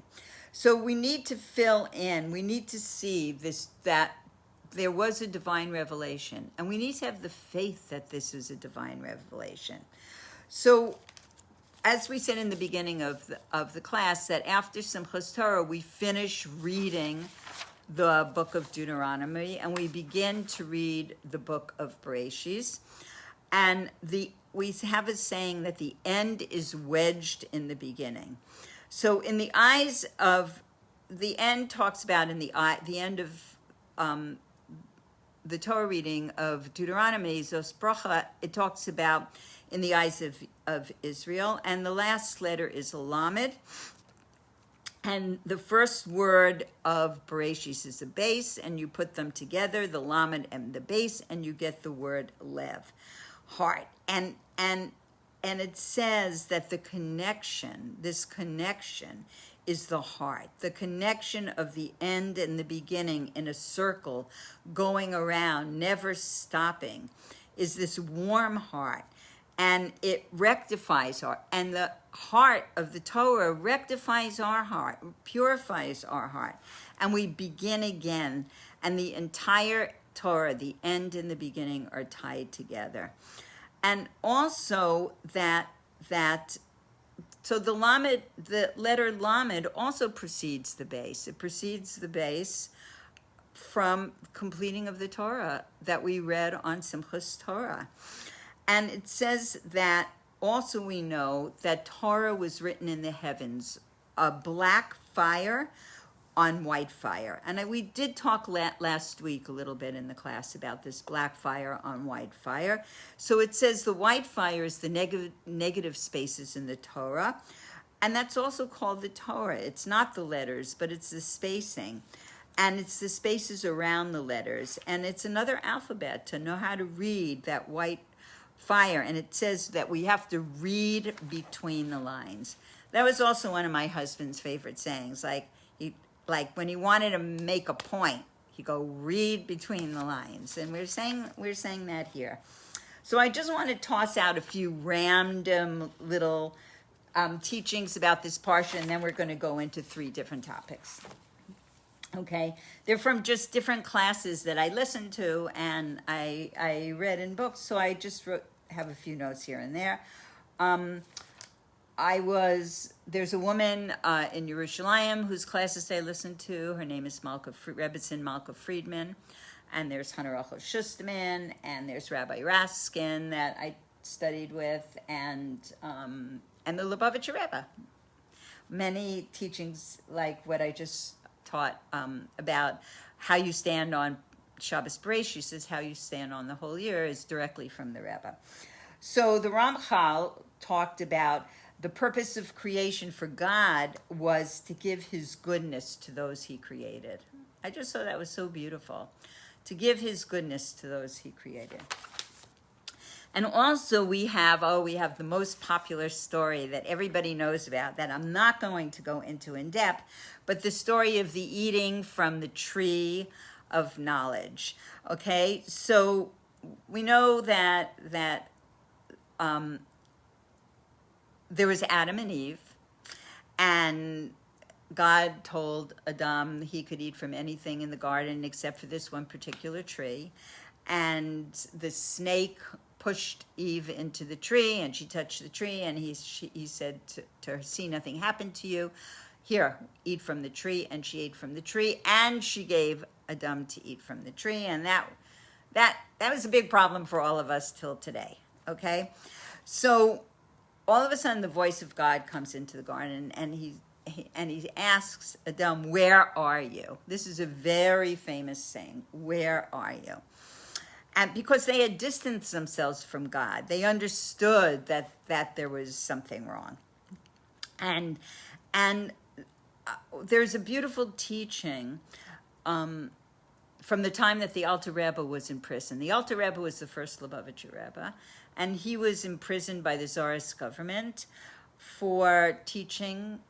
Speaker 1: So we need to fill in, we need to see that there was a divine revelation, and we need to have the faith that this is a divine revelation. So as we said in the beginning of the class, that after Simchas Torah, we finish reading the book of Deuteronomy, and we begin to read the book of Bereishis. And we have a saying that the end is wedged in the beginning. So in the eyes of, the end talks about in the end of the Torah reading of Deuteronomy, Zos Bracha, it talks about in the eyes of Israel. And the last letter is a Lamed. And the first word of Bereishis is a base, and you put them together, the Lamed and the base, and you get the word Lev, heart. And it says that this connection is the heart, the connection of the end and the beginning in a circle going around, never stopping, is this warm heart. And it rectifies and the heart of the Torah rectifies our heart, purifies our heart. And we begin again. And the entire Torah, the end and the beginning, are tied together. And also so the letter Lamed also precedes the base. It precedes the base from completing of the Torah that we read on Simchas Torah. And it says that also we know that Torah was written in the heavens, a black fire on white fire. And we did talk last week a little bit in the class about this black fire on white fire. So it says the white fire is the negative spaces in the Torah. And that's also called the Torah. It's not the letters, but it's the spacing. And it's the spaces around the letters. And it's another alphabet to know how to read that white fire. And it says that we have to read between the lines. That was also one of my husband's favorite sayings. Like when he wanted to make a point, he'd go read between the lines. And we're saying that here. So I just want to toss out a few random little teachings about this parsha, and then we're going to go into 3 different topics. Okay, they're from just different classes that I listened to and I read in books. So I just have a few notes here and there. There's a woman in Yerushalayim whose classes I listened to. Her name is Rebbetzin Malka Friedman. And there's Hanarachos Schusterman, and there's Rabbi Raskin that I studied with, and the Lubavitcher Rebbe. Many teachings like what I just taught about how you stand on Shabbos Bereishis is how you stand on the whole year is directly from the Rebbe. So the Ramchal talked about the purpose of creation for God was to give his goodness to those he created. I just thought that was so beautiful, to give his goodness to those he created. And also we have the most popular story that everybody knows about that I'm not going to go into in depth, but the story of the eating from the tree of knowledge. Okay, so we know that there was Adam and Eve, and God told Adam he could eat from anything in the garden except for this one particular tree. And the snake pushed Eve into the tree, and she touched the tree, and he said to her, "See, nothing happened to you. here, eat from the tree, and she ate from the tree, and she gave Adam to eat from the tree, and that was a big problem for all of us till today, okay? So all of a sudden the voice of God comes into the garden, and he asks Adam, where are you? This is a very famous saying, where are you? And because they had distanced themselves from God, they understood that there was something wrong. And there's a beautiful teaching from the time that the Alter Rebbe was in prison. The Alter Rebbe was the first Lubavitcher Rebbe, and he was imprisoned by the Tsarist government for teaching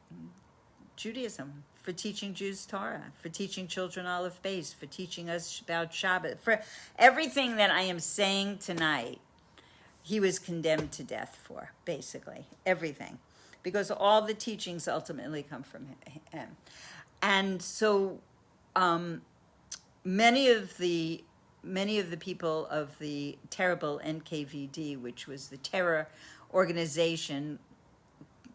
Speaker 1: Judaism, for teaching Jews Torah, for teaching children Aleph Beis, for teaching us about Shabbat, for everything that I am saying tonight. He was condemned to death for, basically, everything, because all the teachings ultimately come from him. And so many of the people of the terrible NKVD, which was the terror organization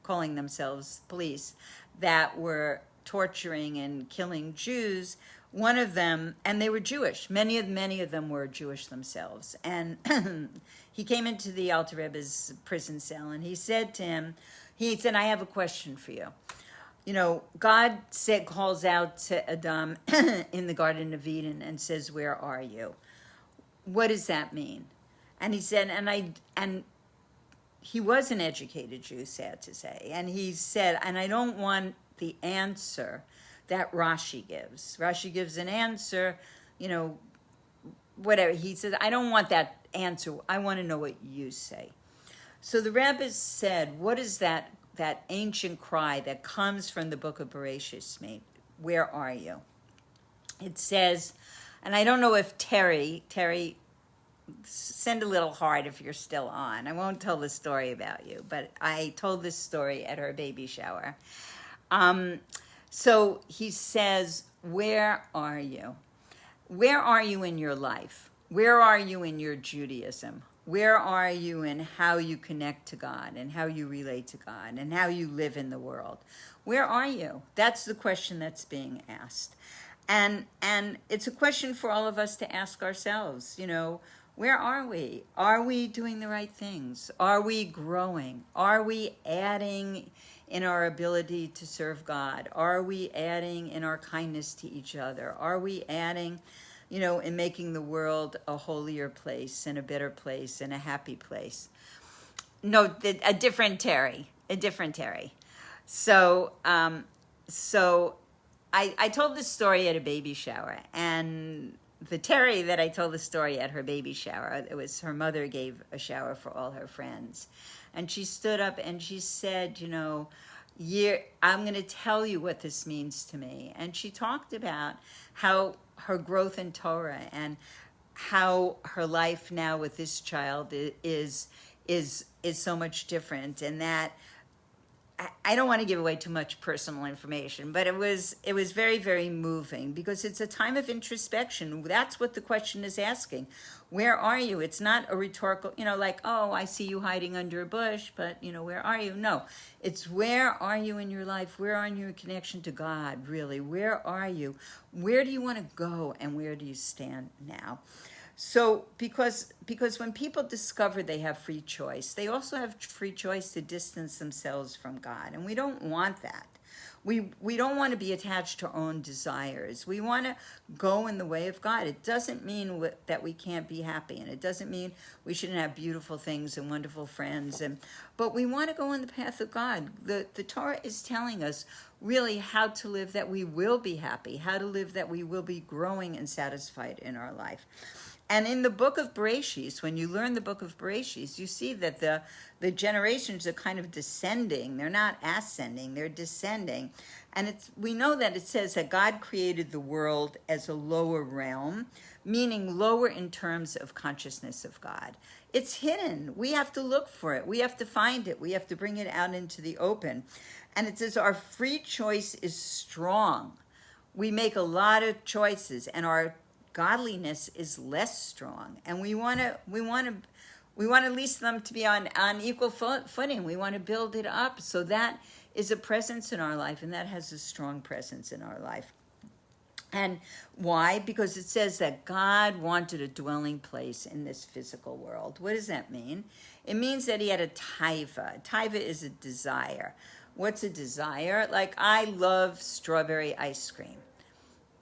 Speaker 1: calling themselves police, that were torturing and killing Jews, one of them, and they were Jewish, many of them were Jewish themselves, and he came into the Alter Rebbe's prison cell, and he said to him, I have a question for you. You know, God calls out to Adam in the Garden of Eden and says, where are you? What does that mean? And he said, and he was an educated Jew, sad to say, and he said, and I don't want the answer that Rashi gives. Rashi gives an answer, you know, whatever. He says, I don't want that answer. I want to know what you say. So the rabbis said, what is that ancient cry that comes from the book of Bereishis, mate? Where are you? It says, and I don't know if Terry, send a little heart if you're still on. I won't tell the story about you, but I told this story at her baby shower. So he says, where are you? Where are you in your life? Where are you in your Judaism? Where are you in how you connect to God and how you relate to God and how you live in the world? Where are you? That's the question that's being asked. And it's a question for all of us to ask ourselves, you know, where are we? Are we doing the right things? Are we growing? Are we adding in our ability to serve God? Are we adding in our kindness to each other? Are we adding, you know, in making the world a holier place and a better place and a happy place? No, a different Terry. So, I told this story at a baby shower, and the Terry that I told the story at her baby shower, it was her mother gave a shower for all her friends. And she stood up and she said, you know, I'm going to tell you what this means to me. And she talked about how her growth in Torah and how her life now with this child is so much different, and that I don't want to give away too much personal information, but it was very, very moving, because it's a time of introspection. That's what the question is asking. Where are you? It's not a rhetorical, you know, like, oh, I see you hiding under a bush, but, you know, where are you? No, it's where are you in your life? Where are you in your connection to God, really? Where are you? Where do you want to go, and where do you stand now? So because when people discover they have free choice, they also have free choice to distance themselves from God. And we don't want that. We don't want to be attached to our own desires. We want to go in the way of God. It doesn't mean that we can't be happy, and it doesn't mean we shouldn't have beautiful things and wonderful friends. But we want to go on the path of God. The Torah is telling us really how to live that we will be happy, how to live that we will be growing and satisfied in our life. And in the book of Bereishis, when you learn the book of Bereishis, you see that the generations are kind of descending. They're not ascending, they're descending. And we know that it says that God created the world as a lower realm, meaning lower in terms of consciousness of God. It's hidden. We have to look for it. We have to find it. We have to bring it out into the open. And it says our free choice is strong. We make a lot of choices, and our godliness is less strong, and we want to We want at least them to be on equal footing. We want to build it up. So that is a presence in our life, and that has a strong presence in our life. And why? Because it says that God wanted a dwelling place in this physical world. What does that mean? It means that he had a taiva. Taiva is a desire. What's a desire? Like, I love strawberry ice cream.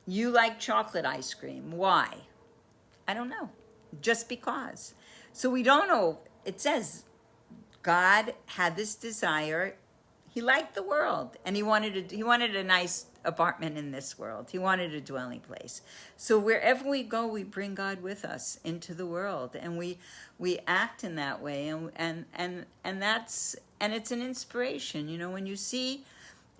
Speaker 1: You like chocolate ice cream. Why? I don't know. Just because. So we don't know. It says God had this desire. He liked the world, and he wanted a nice apartment in this world. He wanted a dwelling place. So wherever we go, we bring God with us into the world, and we act in that way, and it's an inspiration. You know, when you see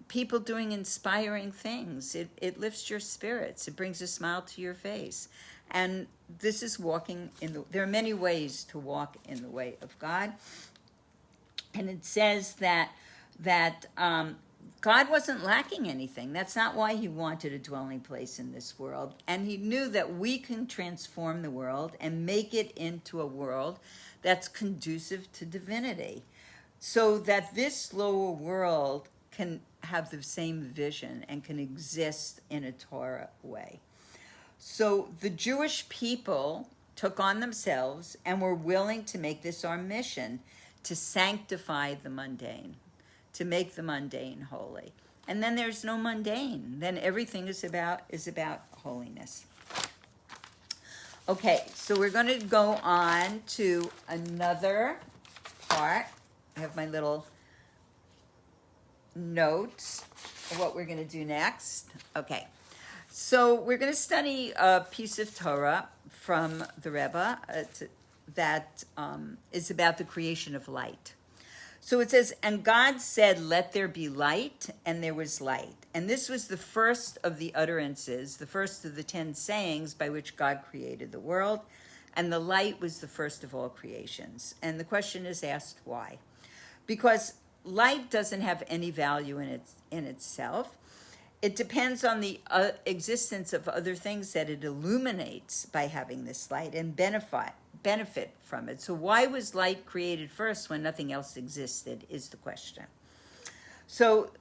Speaker 1: people doing inspiring things, it lifts your spirits. It brings a smile to your face. And this is walking there are many ways to walk in the way of God. And it says that God wasn't lacking anything. That's not why he wanted a dwelling place in this world. And he knew that we can transform the world and make it into a world that's conducive to divinity, so that this lower world can have the same vision and can exist in a Torah way. So the Jewish people took on themselves and were willing to make this our mission, to sanctify the mundane, to make the mundane holy. And then there's no mundane. Then everything is about holiness. Okay, so we're going to go on to another part. I have my little notes of what we're going to do next. Okay, so we're going to study a piece of Torah from the Rebbe that is about the creation of light. So it says, and God said, let there be light, and there was light. And this was the first of the utterances, the first of the 10 sayings by which God created the world. And the light was the first of all creations. And the question is asked, why? Because light doesn't have any value in itself. It depends on the existence of other things that it illuminates by having this light and benefit from it. So why was light created first when nothing else existed is the question. So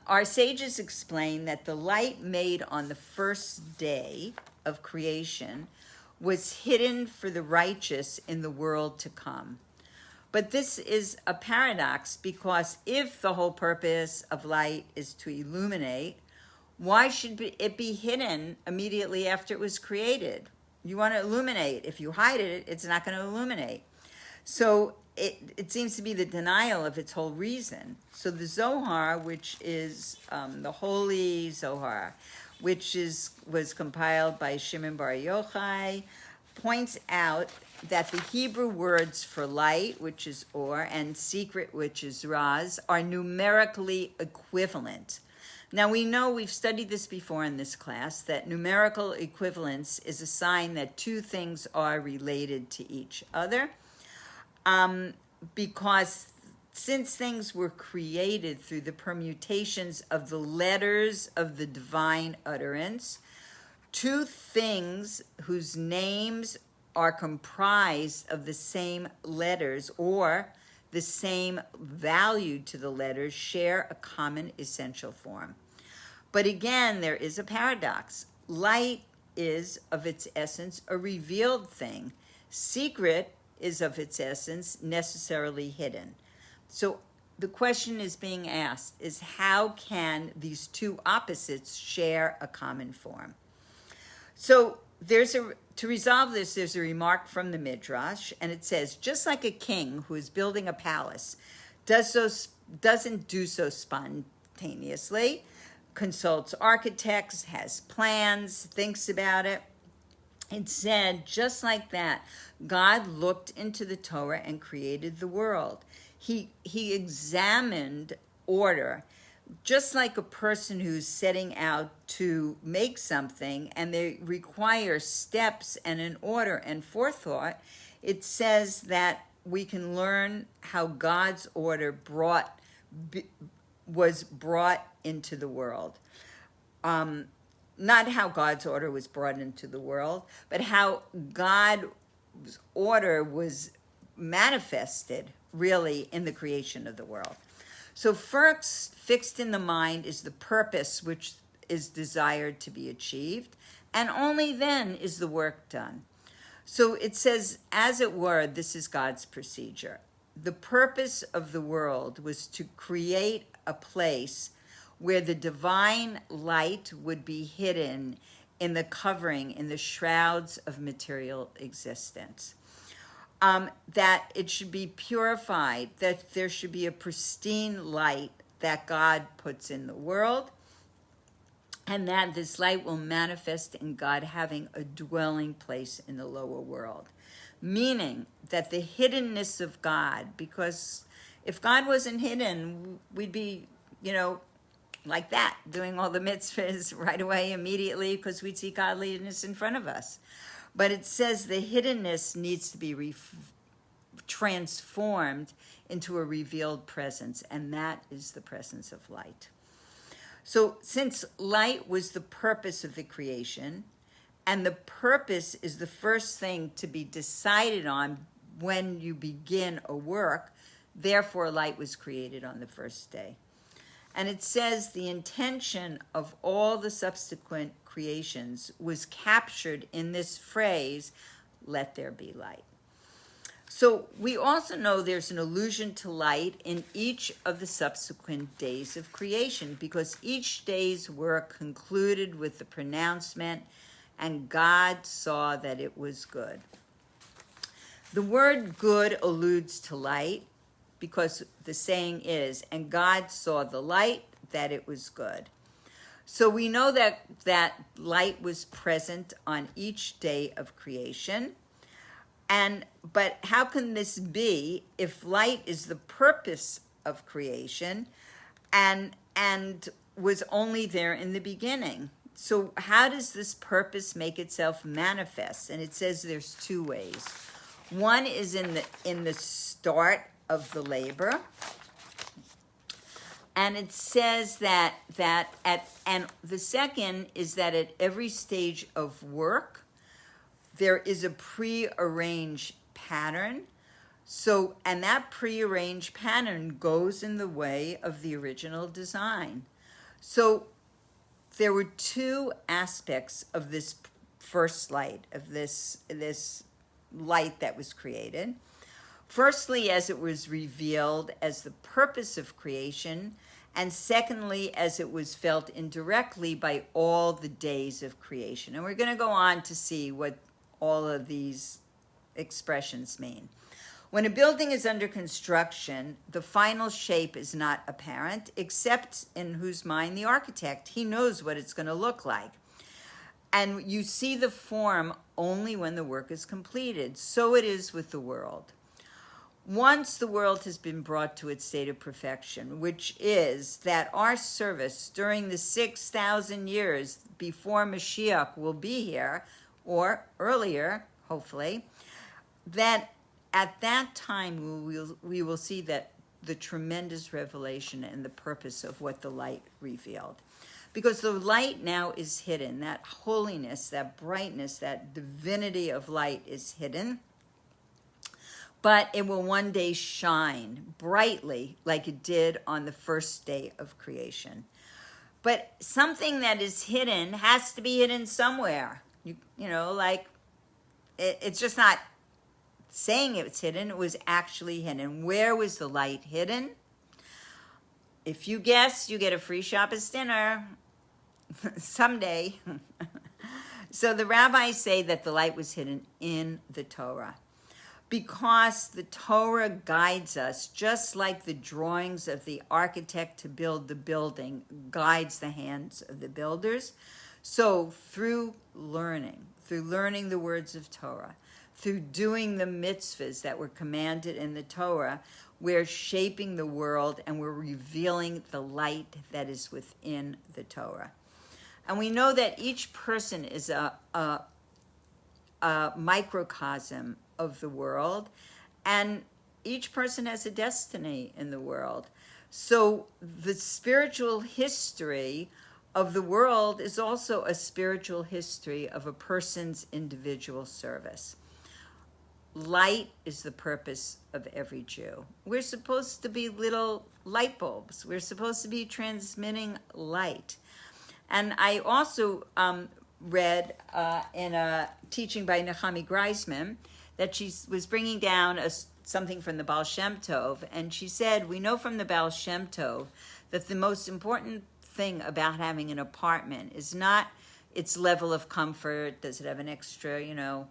Speaker 1: our sages explain that the light made on the first day of creation was hidden for the righteous in the world to come. But this is a paradox, because if the whole purpose of light is to illuminate, why should it be hidden immediately after it was created? You want to illuminate. If you hide it, it's not going to illuminate. So it seems to be the denial of its whole reason. So the Zohar, which is the Holy Zohar, which was compiled by Shimon Bar Yochai, points out that the Hebrew words for light, which is or, and secret, which is raz, are numerically equivalent. Now we know, we've studied this before in this class, that numerical equivalence is a sign that two things are related to each other. Because since things were created through the permutations of the letters of the divine utterance, two things whose names are comprised of the same letters or the same value to the letters share a common essential form. But again, there is a paradox. Light is, of its essence, a revealed thing. Secret is, of its essence, necessarily hidden. So the question is being asked is, how can these two opposites share a common form? So to resolve this, there's a remark from the Midrash, and it says, just like a king who is building a palace doesn't do so spontaneously, consults architects, has plans, thinks about it. It said, just like that, God looked into the Torah and created the world. He examined order, just like a person who's setting out to make something and they require steps and an order and forethought. It says that we can learn how God's order was brought into the world. Not how God's order was brought into the world, but how God's order was manifested really in the creation of the world. So first, fixed in the mind is the purpose which is desired to be achieved, and only then is the work done. So it says, as it were, this is God's procedure. The purpose of the world was to create a place where the divine light would be hidden in the covering, in the shrouds of material existence. That it should be purified, that there should be a pristine light that God puts in the world, and that this light will manifest in God having a dwelling place in the lower world. Meaning that the hiddenness of God, because if God wasn't hidden, we'd be, like that, doing all the mitzvahs right away, immediately, because we'd see godliness in front of us. But it says the hiddenness needs to be transformed into a revealed presence, and that is the presence of light. So since light was the purpose of the creation, and the purpose is the first thing to be decided on when you begin a work, therefore light was created on the first day. And it says the intention of all the subsequent creations was captured in this phrase, let there be light. So we also know there's an allusion to light in each of the subsequent days of creation, because each day's work concluded with the pronouncement, and God saw that it was good. The word good alludes to light, because the saying is, and God saw the light, that it was good. So we know that light was present on each day of creation. But how can this be if light is the purpose of creation and was only there in the beginning? So how does this purpose make itself manifest? And it says there's two ways. One is in the start of the labor. And it says that and the second is that at every stage of work, there is a prearranged pattern. So, and that prearranged pattern goes in the way of the original design. So there were two aspects of this first light, of this light that was created. Firstly, as it was revealed as the purpose of creation, and secondly, as it was felt indirectly by all the days of creation. And we're going to go on to see what all of these expressions mean. When a building is under construction, the final shape is not apparent, except in whose mind the architect. He knows what it's going to look like. And you see the form only when the work is completed. So it is with the world. Once the world has been brought to its state of perfection, which is that our service during the 6,000 years before Mashiach will be here, or earlier, hopefully, that at that time we will see that the tremendous revelation and the purpose of what the light revealed. Because the light now is hidden, that holiness, that brightness, that divinity of light is hidden, but it will one day shine brightly like it did on the first day of creation. But something that is hidden has to be hidden somewhere. It's just not saying it's hidden, it was actually hidden. Where was the light hidden? If you guess, you get a free Shabbos dinner someday. So the rabbis say that the light was hidden in the Torah, because the Torah guides us, just like the drawings of the architect to build the building guides the hands of the builders. So through learning the words of Torah, through doing the mitzvahs that were commanded in the Torah, we're shaping the world and we're revealing the light that is within the Torah. And we know that each person is a microcosm of the world, and each person has a destiny in the world. So the spiritual history of the world is also a spiritual history of a person's individual service. light is the purpose of every Jew. We're supposed to be little light bulbs. We're supposed to be transmitting light. And I also read in a teaching by Nechami Greisman that she was bringing down something from the Baal Shem Tov, and she said, we know from the Baal Shem Tov that the most important thing about having an apartment is not its level of comfort. Does it have an extra, a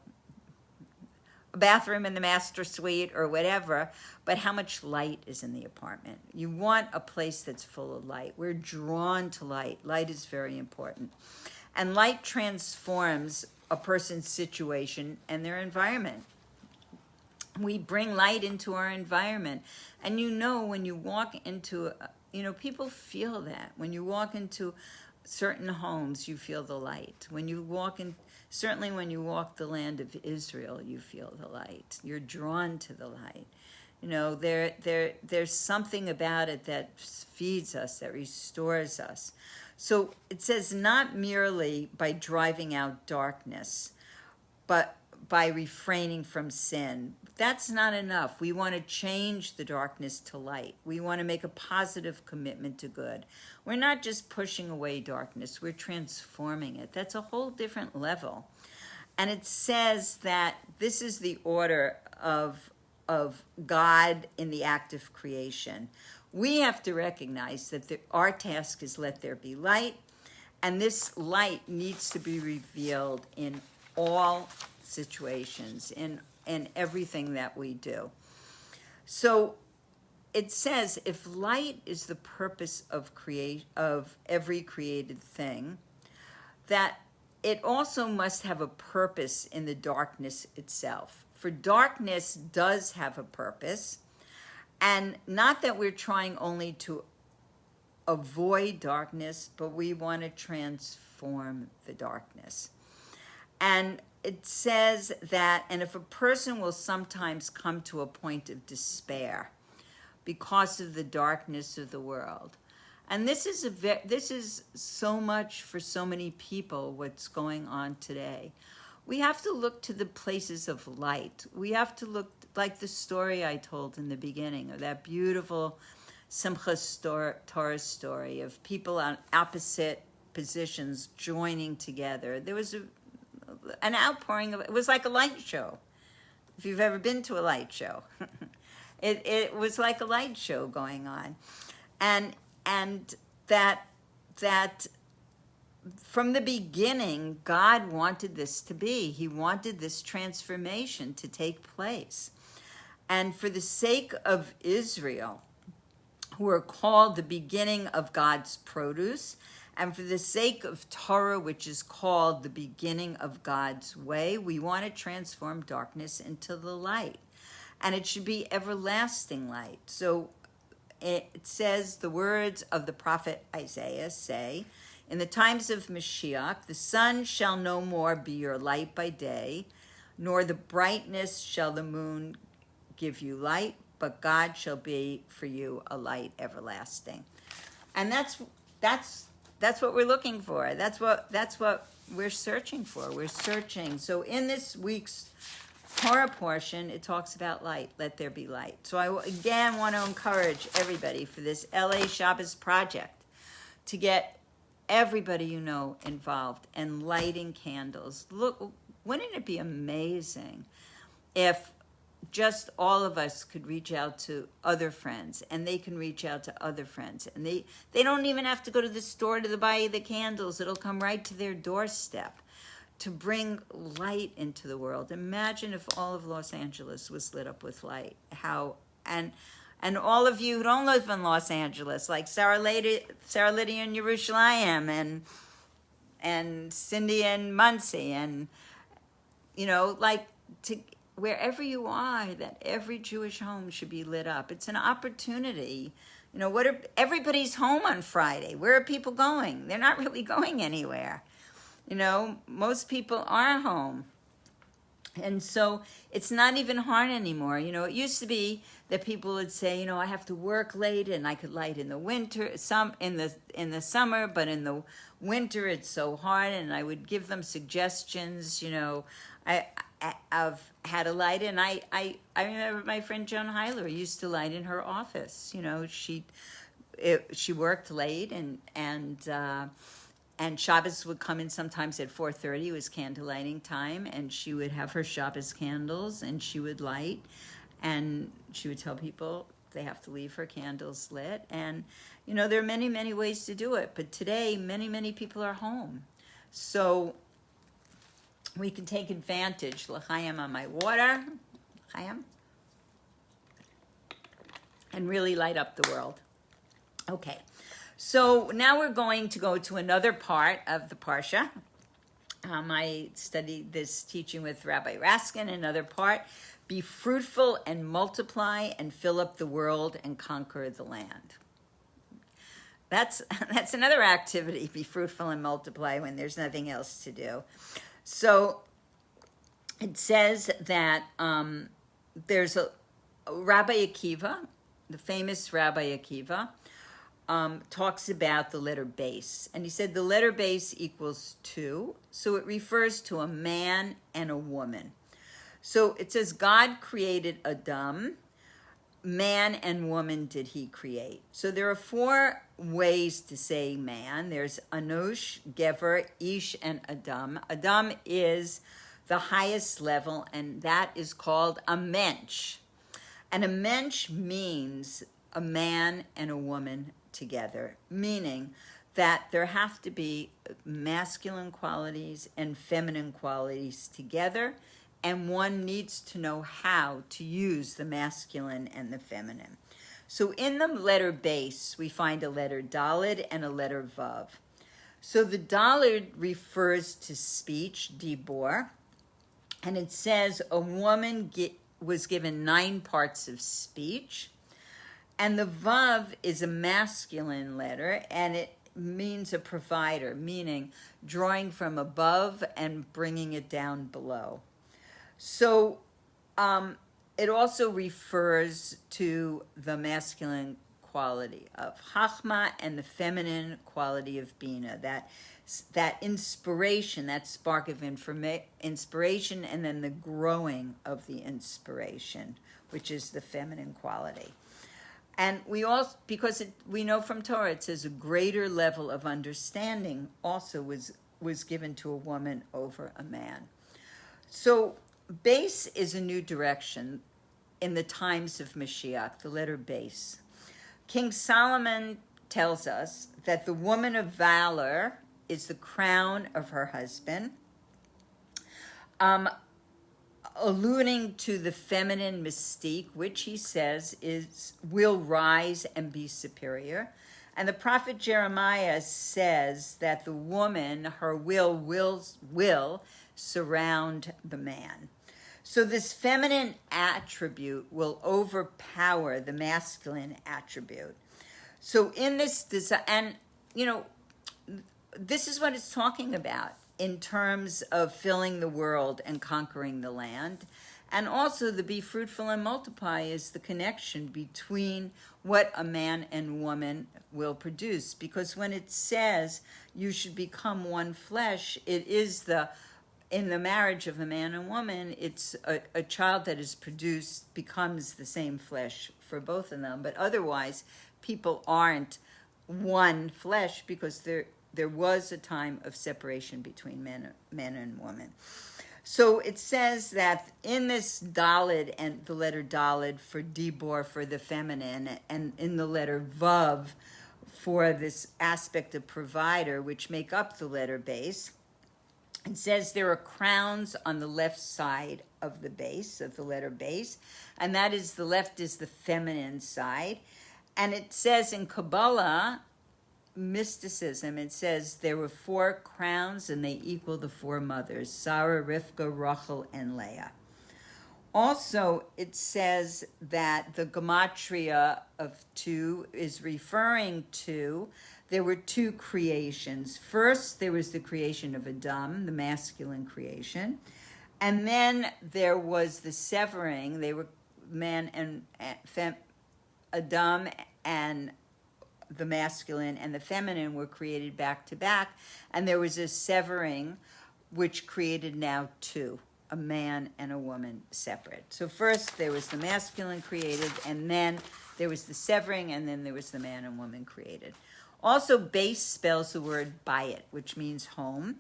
Speaker 1: bathroom in the master suite or whatever, but how much light is in the apartment. You want a place that's full of light. We're drawn to light. Light is very important. And light transforms a person's situation and their environment. We bring light into our environment. And when you walk into, people feel that. When you walk into certain homes, you feel the light. When you walk the land of Israel, you feel the light. You're drawn to the light. There's something about it that feeds us, that restores us. So it says not merely by driving out darkness, but by refraining from sin. That's not enough. We want to change the darkness to light. We want to make a positive commitment to good. We're not just pushing away darkness, we're transforming it. That's a whole different level. And it says that this is the order of God in the act of creation. We have to recognize that our task is let there be light, and this light needs to be revealed in all situations, in everything that we do. So it says if light is the purpose of every created thing, that it also must have a purpose in the darkness itself. For darkness does have a purpose, and not that we're trying only to avoid darkness, but we want to transform the darkness. And it says that, and if a person will sometimes come to a point of despair because of the darkness of the world, and this is so much for so many people what's going on today. We have to look to the places of light. We have to look like the story I told in the beginning of that beautiful Simcha Torah story of people on opposite positions joining together. There was an outpouring of it. Was like a light show. If you've ever been to a light show, it was like a light show going on, and that from the beginning, God wanted this to be. He wanted this transformation to take place, and for the sake of Israel, who are called the beginning of God's produce, and for the sake of Torah, which is called the beginning of God's way, we want to transform darkness into the light. And it should be everlasting light. So it says, the words of the prophet Isaiah say, in the times of Mashiach, the sun shall no more be your light by day, nor the brightness shall the moon give you light, but God shall be for you a light everlasting. And that's what we're looking for. That's what we're searching for. We're searching. So in this week's Torah portion, it talks about light. Let there be light. So I again want to encourage everybody for this LA Shabbos project to get everybody you know involved and lighting candles. Look, wouldn't it be amazing if just all of us could reach out to other friends, and they can reach out to other friends, and they don't even have to go to the store to buy the candles. It'll come right to their doorstep to bring light into the world. Imagine if all of Los Angeles was lit up with light. And all of you who don't live in Los Angeles, like Sarah Lydia in Yerushalayim, and Cindy in Muncie, and wherever you are, that every Jewish home should be lit up. It's an opportunity. Everybody's home on Friday. Where are people going? They're not really going anywhere. Most people are home. And so it's not even hard anymore. It used to be that people would say, I have to work late and I could light in the winter, in the summer, but in the winter it's so hard, and I would give them suggestions, of how to light. And I remember my friend Joan Heiler used to light in her office. You know, she worked late, and Shabbos would come in sometimes at 4:30. It was candle lighting time, and she would have her Shabbos candles, and she would light, and she would tell people they have to leave her candles lit. And you know, there are many, many ways to do it, but today many, many people are home, so we can take advantage. L'chaim on my water, l'chaim, and really light up the world. Okay, so now we're going to go to another part of the Parsha. I studied this teaching with Rabbi Raskin. Another part: be fruitful and multiply and fill up the world and conquer the land. That's another activity, be fruitful and multiply when there's nothing else to do. So it says that there's a Rabbi Akiva, the famous Rabbi Akiva, talks about the letter base. And he said the letter base equals 2. So it refers to a man and a woman. So it says God created Adam, man and woman did he create. So there are 4 ways to say man. There's Anosh, Gever, Ish, and Adam. Adam is the highest level, and that is called a mensch. And a mensch means a man and a woman together, meaning that there have to be masculine qualities and feminine qualities together, and one needs to know how to use the masculine and the feminine. So in the letter base, we find a letter Daled and a letter Vav. So the Daled refers to speech, Dibor, and it says a woman was given 9 parts of speech, and the Vav is a masculine letter, and it means a provider, meaning drawing from above and bringing it down below. So it also refers to the masculine quality of Chachma and the feminine quality of Bina, that inspiration, that spark of inspiration, and then the growing of the inspiration, which is the feminine quality. And we also, because we know from Torah, it says a greater level of understanding also was given to a woman over a man. So base is a new direction in the times of Mashiach, the letter base. King Solomon tells us that the woman of valor is the crown of her husband, alluding to the feminine mystique, which he says will rise and be superior. And the prophet Jeremiah says that the woman, her will surround the man. So this feminine attribute will overpower the masculine attribute. So in this design, and you know, this is what it's talking about in terms of filling the world and conquering the land. And also the be fruitful and multiply is the connection between what a man and woman will produce. Because when it says you should become one flesh, it is in the marriage of a man and woman, it's a child that is produced becomes the same flesh for both of them. But otherwise, people aren't one flesh because there was a time of separation between men and women. So it says that in this Daled, and the letter Daled for Dibor for the feminine, and in the letter Vav for this aspect of provider, which make up the letter base, it says there are crowns on the left side of the base, of the letter base, and that is the left is the feminine side. And it says in Kabbalah, mysticism, it says there were 4 crowns and they equal the 4 mothers, Sarah, Rivka, Rachel, and Leah. Also, it says that the gematria of 2 is referring to there were 2 creations. First, there was the creation of Adam, the masculine creation. And then there was the severing. They were man and Adam and the masculine and the feminine were created back to back. And there was a severing which created now 2, a man and a woman separate. So first there was the masculine created, and then there was the severing, and then there was the man and woman created. Also, base spells the word bayit, which means home.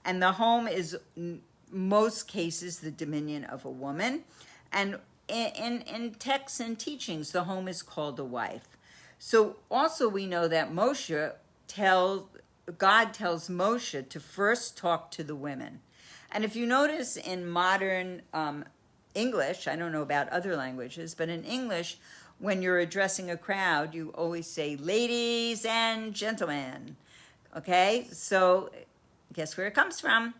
Speaker 1: And the home is, in most cases, the dominion of a woman. And in texts and teachings, the home is called a wife. So also we know that God tells Moshe to first talk to the women. And if you notice in modern English, I don't know about other languages, but in English, when you're addressing a crowd, you always say, ladies and gentlemen. Okay, so guess where it comes from?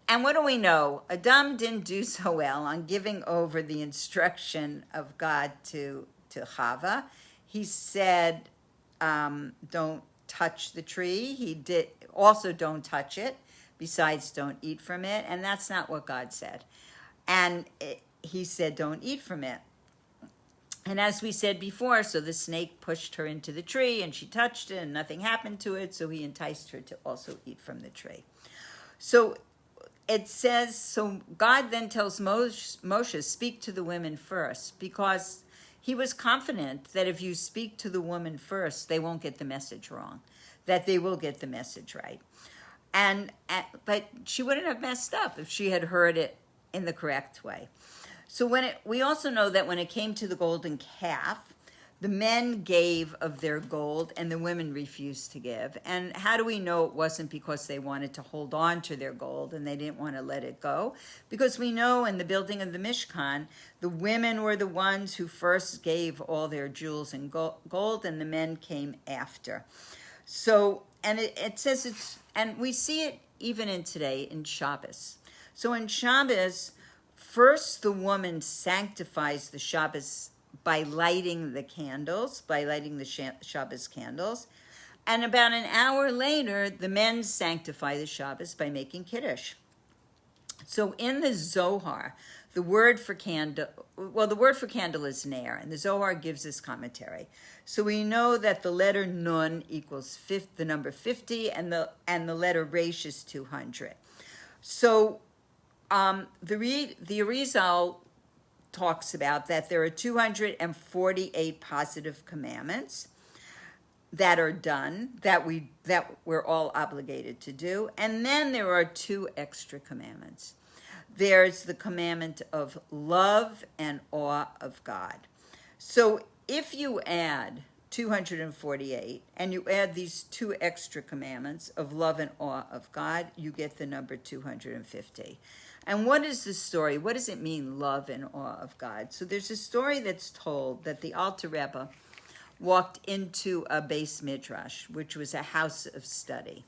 Speaker 1: And what do we know? Adam didn't do so well on giving over the instruction of God to Chava. He said, don't touch the tree. He did also don't touch it. Besides, don't eat from it. And that's not what God said. And he said, don't eat from it. And as we said before, so the snake pushed her into the tree and she touched it and nothing happened to it. So he enticed her to also eat from the tree. So it says, so God then tells Moshe, speak to the women first, because he was confident that if you speak to the woman first, they won't get the message wrong, that they will get the message right. But she wouldn't have messed up if she had heard it in the correct way. So we also know that when it came to the golden calf, the men gave of their gold and the women refused to give. And how do we know it wasn't because they wanted to hold on to their gold and they didn't want to let it go? Because we know in the building of the Mishkan, the women were the ones who first gave all their jewels and gold, and the men came after. So, and it says and we see it even in today in Shabbos. So in Shabbos, first the woman sanctifies the Shabbos by lighting the candles, by lighting the Shabbos candles. And about an hour later, the men sanctify the Shabbos by making Kiddush. So in the Zohar, the word for candle is ner, and the Zohar gives this commentary. So we know that the letter nun equals the number 50, and the letter resh is 200. So the Arizal talks about that there are 248 positive commandments that are done, that we're all obligated to do. And then there are 2 extra commandments. There's the commandment of love and awe of God. So if you add 248 and you add these 2 extra commandments of love and awe of God, you get the number 250. And what is the story? What does it mean, love and awe of God? So there's a story that's told that the Alter Rebbe walked into a Beis Midrash, which was a house of study.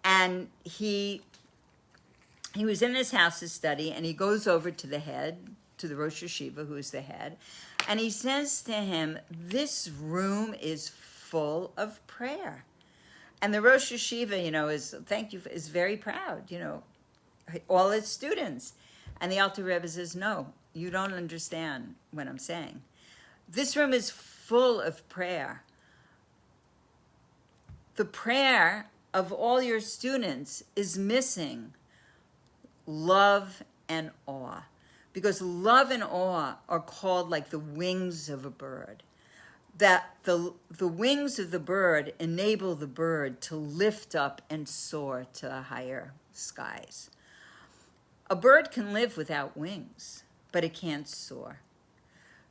Speaker 1: And he was in his house of study, and he goes over to the head, to the Rosh Yeshiva, who is the head, and he says to him, this room is full of prayer. And the Rosh Yeshiva, is very proud, all his students. And the Alter Rebbe says, no, you don't understand what I'm saying. This room is full of prayer. The prayer of all your students is missing love and awe, because love and awe are called like the wings of a bird. That the wings of the bird enable the bird to lift up and soar to the higher skies. A bird can live without wings, but it can't soar.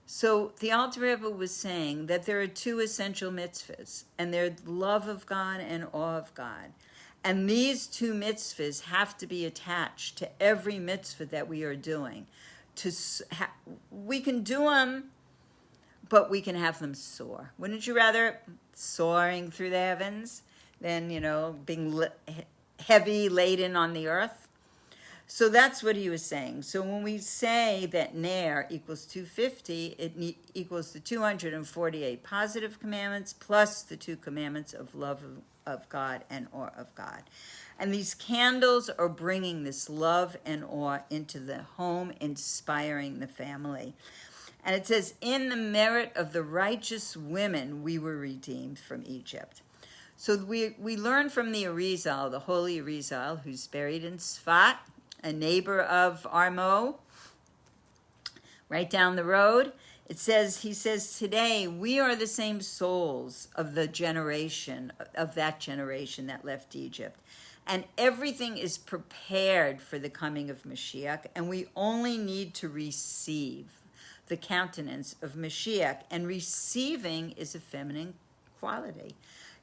Speaker 1: So the Alter Rebbe was saying that there are 2 essential mitzvahs, and they're love of God and awe of God. And these 2 mitzvahs have to be attached to every mitzvah that we are doing. We can do them, but we can have them soar. Wouldn't you rather soaring through the heavens than, being heavy laden on the earth? So that's what he was saying. So when we say that ner equals 250, it equals the 248 positive commandments plus the 2 commandments of love of God and awe of God. And these candles are bringing this love and awe into the home, inspiring the family. And it says, in the merit of the righteous women, we were redeemed from Egypt. So we learn from the Arizal, the holy Arizal, who's buried in Sfat, a neighbor of Armo, right down the road. He says, today we are the same souls of that generation that left Egypt. And everything is prepared for the coming of Mashiach, and we only need to receive the countenance of Mashiach. And receiving is a feminine quality.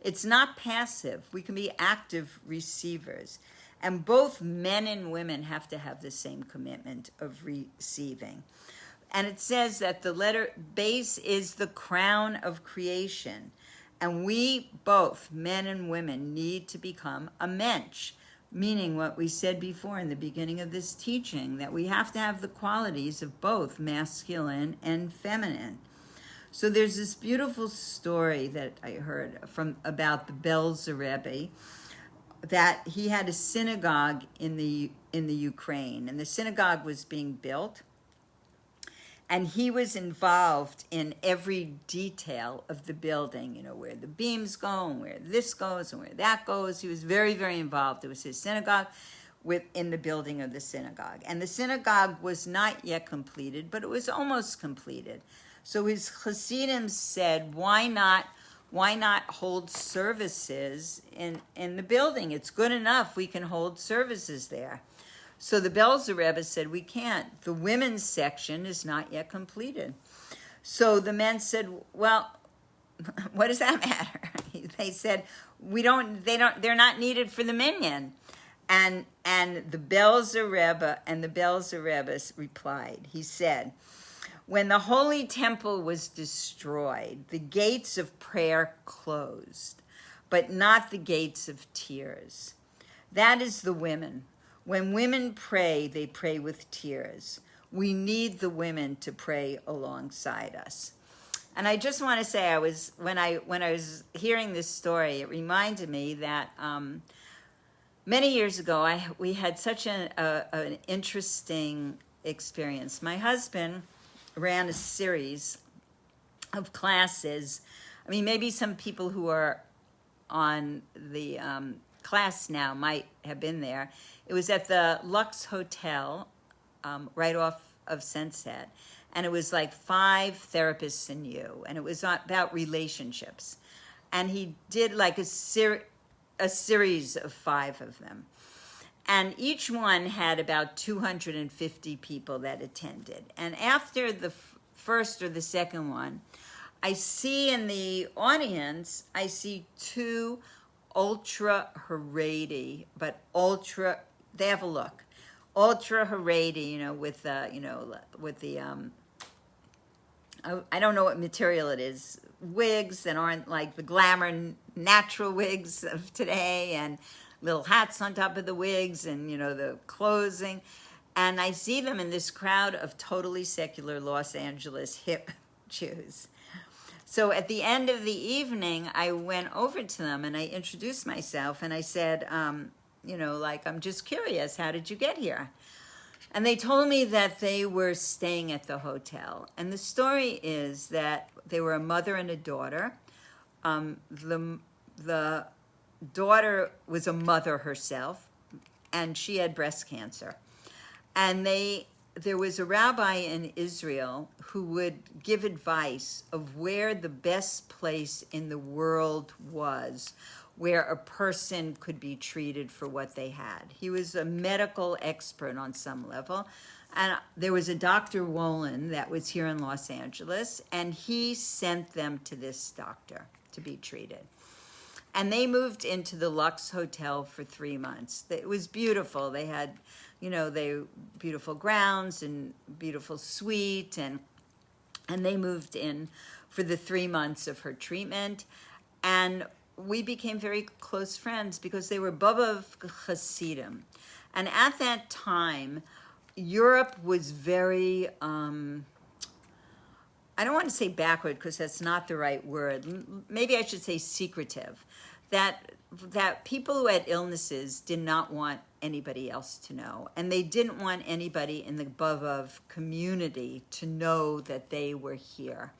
Speaker 1: It's not passive. We can be active receivers. And both men and women have to have the same commitment of receiving. And it says that the letter base is the crown of creation. And we both, men and women, need to become a mensch, meaning what we said before in the beginning of this teaching, that we have to have the qualities of both masculine and feminine. So there's this beautiful story that I heard about the Belzer Rebbe, that he had a synagogue in the Ukraine, and the synagogue was being built. And he was involved in every detail of the building, where the beams go and where this goes and where that goes. He was very, very involved. It was his synagogue in the building of the synagogue. And the synagogue was not yet completed, but it was almost completed. So his Hasidim said, why not hold services in the building? It's good enough. We can hold services there. So the Belzer Rebbe said, we can't. The women's section is not yet completed. So the men said, well, what does that matter? They said, they're not needed for the minyan. And the Belzer Rebbe replied, he said, when the holy temple was destroyed, the gates of prayer closed, but not the gates of tears. That is the women. When women pray, they pray with tears. We need the women to pray alongside us. And I just want to say, when I was hearing this story, it reminded me that many years ago, we had such an interesting experience. My husband ran a series of classes. I mean, maybe some people who are on the class now might have been there. It was at the Lux Hotel, right off of Sunset. And it was like 5 therapists and you. And it was about relationships. And he did like a series of 5 of them. And each one had about 250 people that attended. And after the first or the second one, I see in the audience, I see 2 ultra Haredi, but they have a look. Ultra Haredi, with the, I don't know what material it is, wigs that aren't like the glamour natural wigs of today, and little hats on top of the wigs, and, the clothing. And I see them in this crowd of totally secular Los Angeles hip Jews. So at the end of the evening, I went over to them and I introduced myself and I said, I'm just curious, how did you get here? And they told me that they were staying at the hotel. And the story is that they were a mother and a daughter. The daughter was a mother herself, and she had breast cancer. And there was a rabbi in Israel who would give advice of where the best place in the world was, where a person could be treated for what they had. He was a medical expert on some level. And there was a Dr. Wolin that was here in Los Angeles, and he sent them to this doctor to be treated. And they moved into the Lux Hotel for 3 months. It was beautiful. They had, beautiful grounds and beautiful suite, and they moved in for the 3 months of her treatment. And we became very close friends because they were Baba Hasidim. And at that time, Europe was very, I don't want to say backward because that's not the right word. Maybe I should say secretive. That people who had illnesses did not want anybody else to know. And they didn't want anybody in the Bavov community to know that they were here.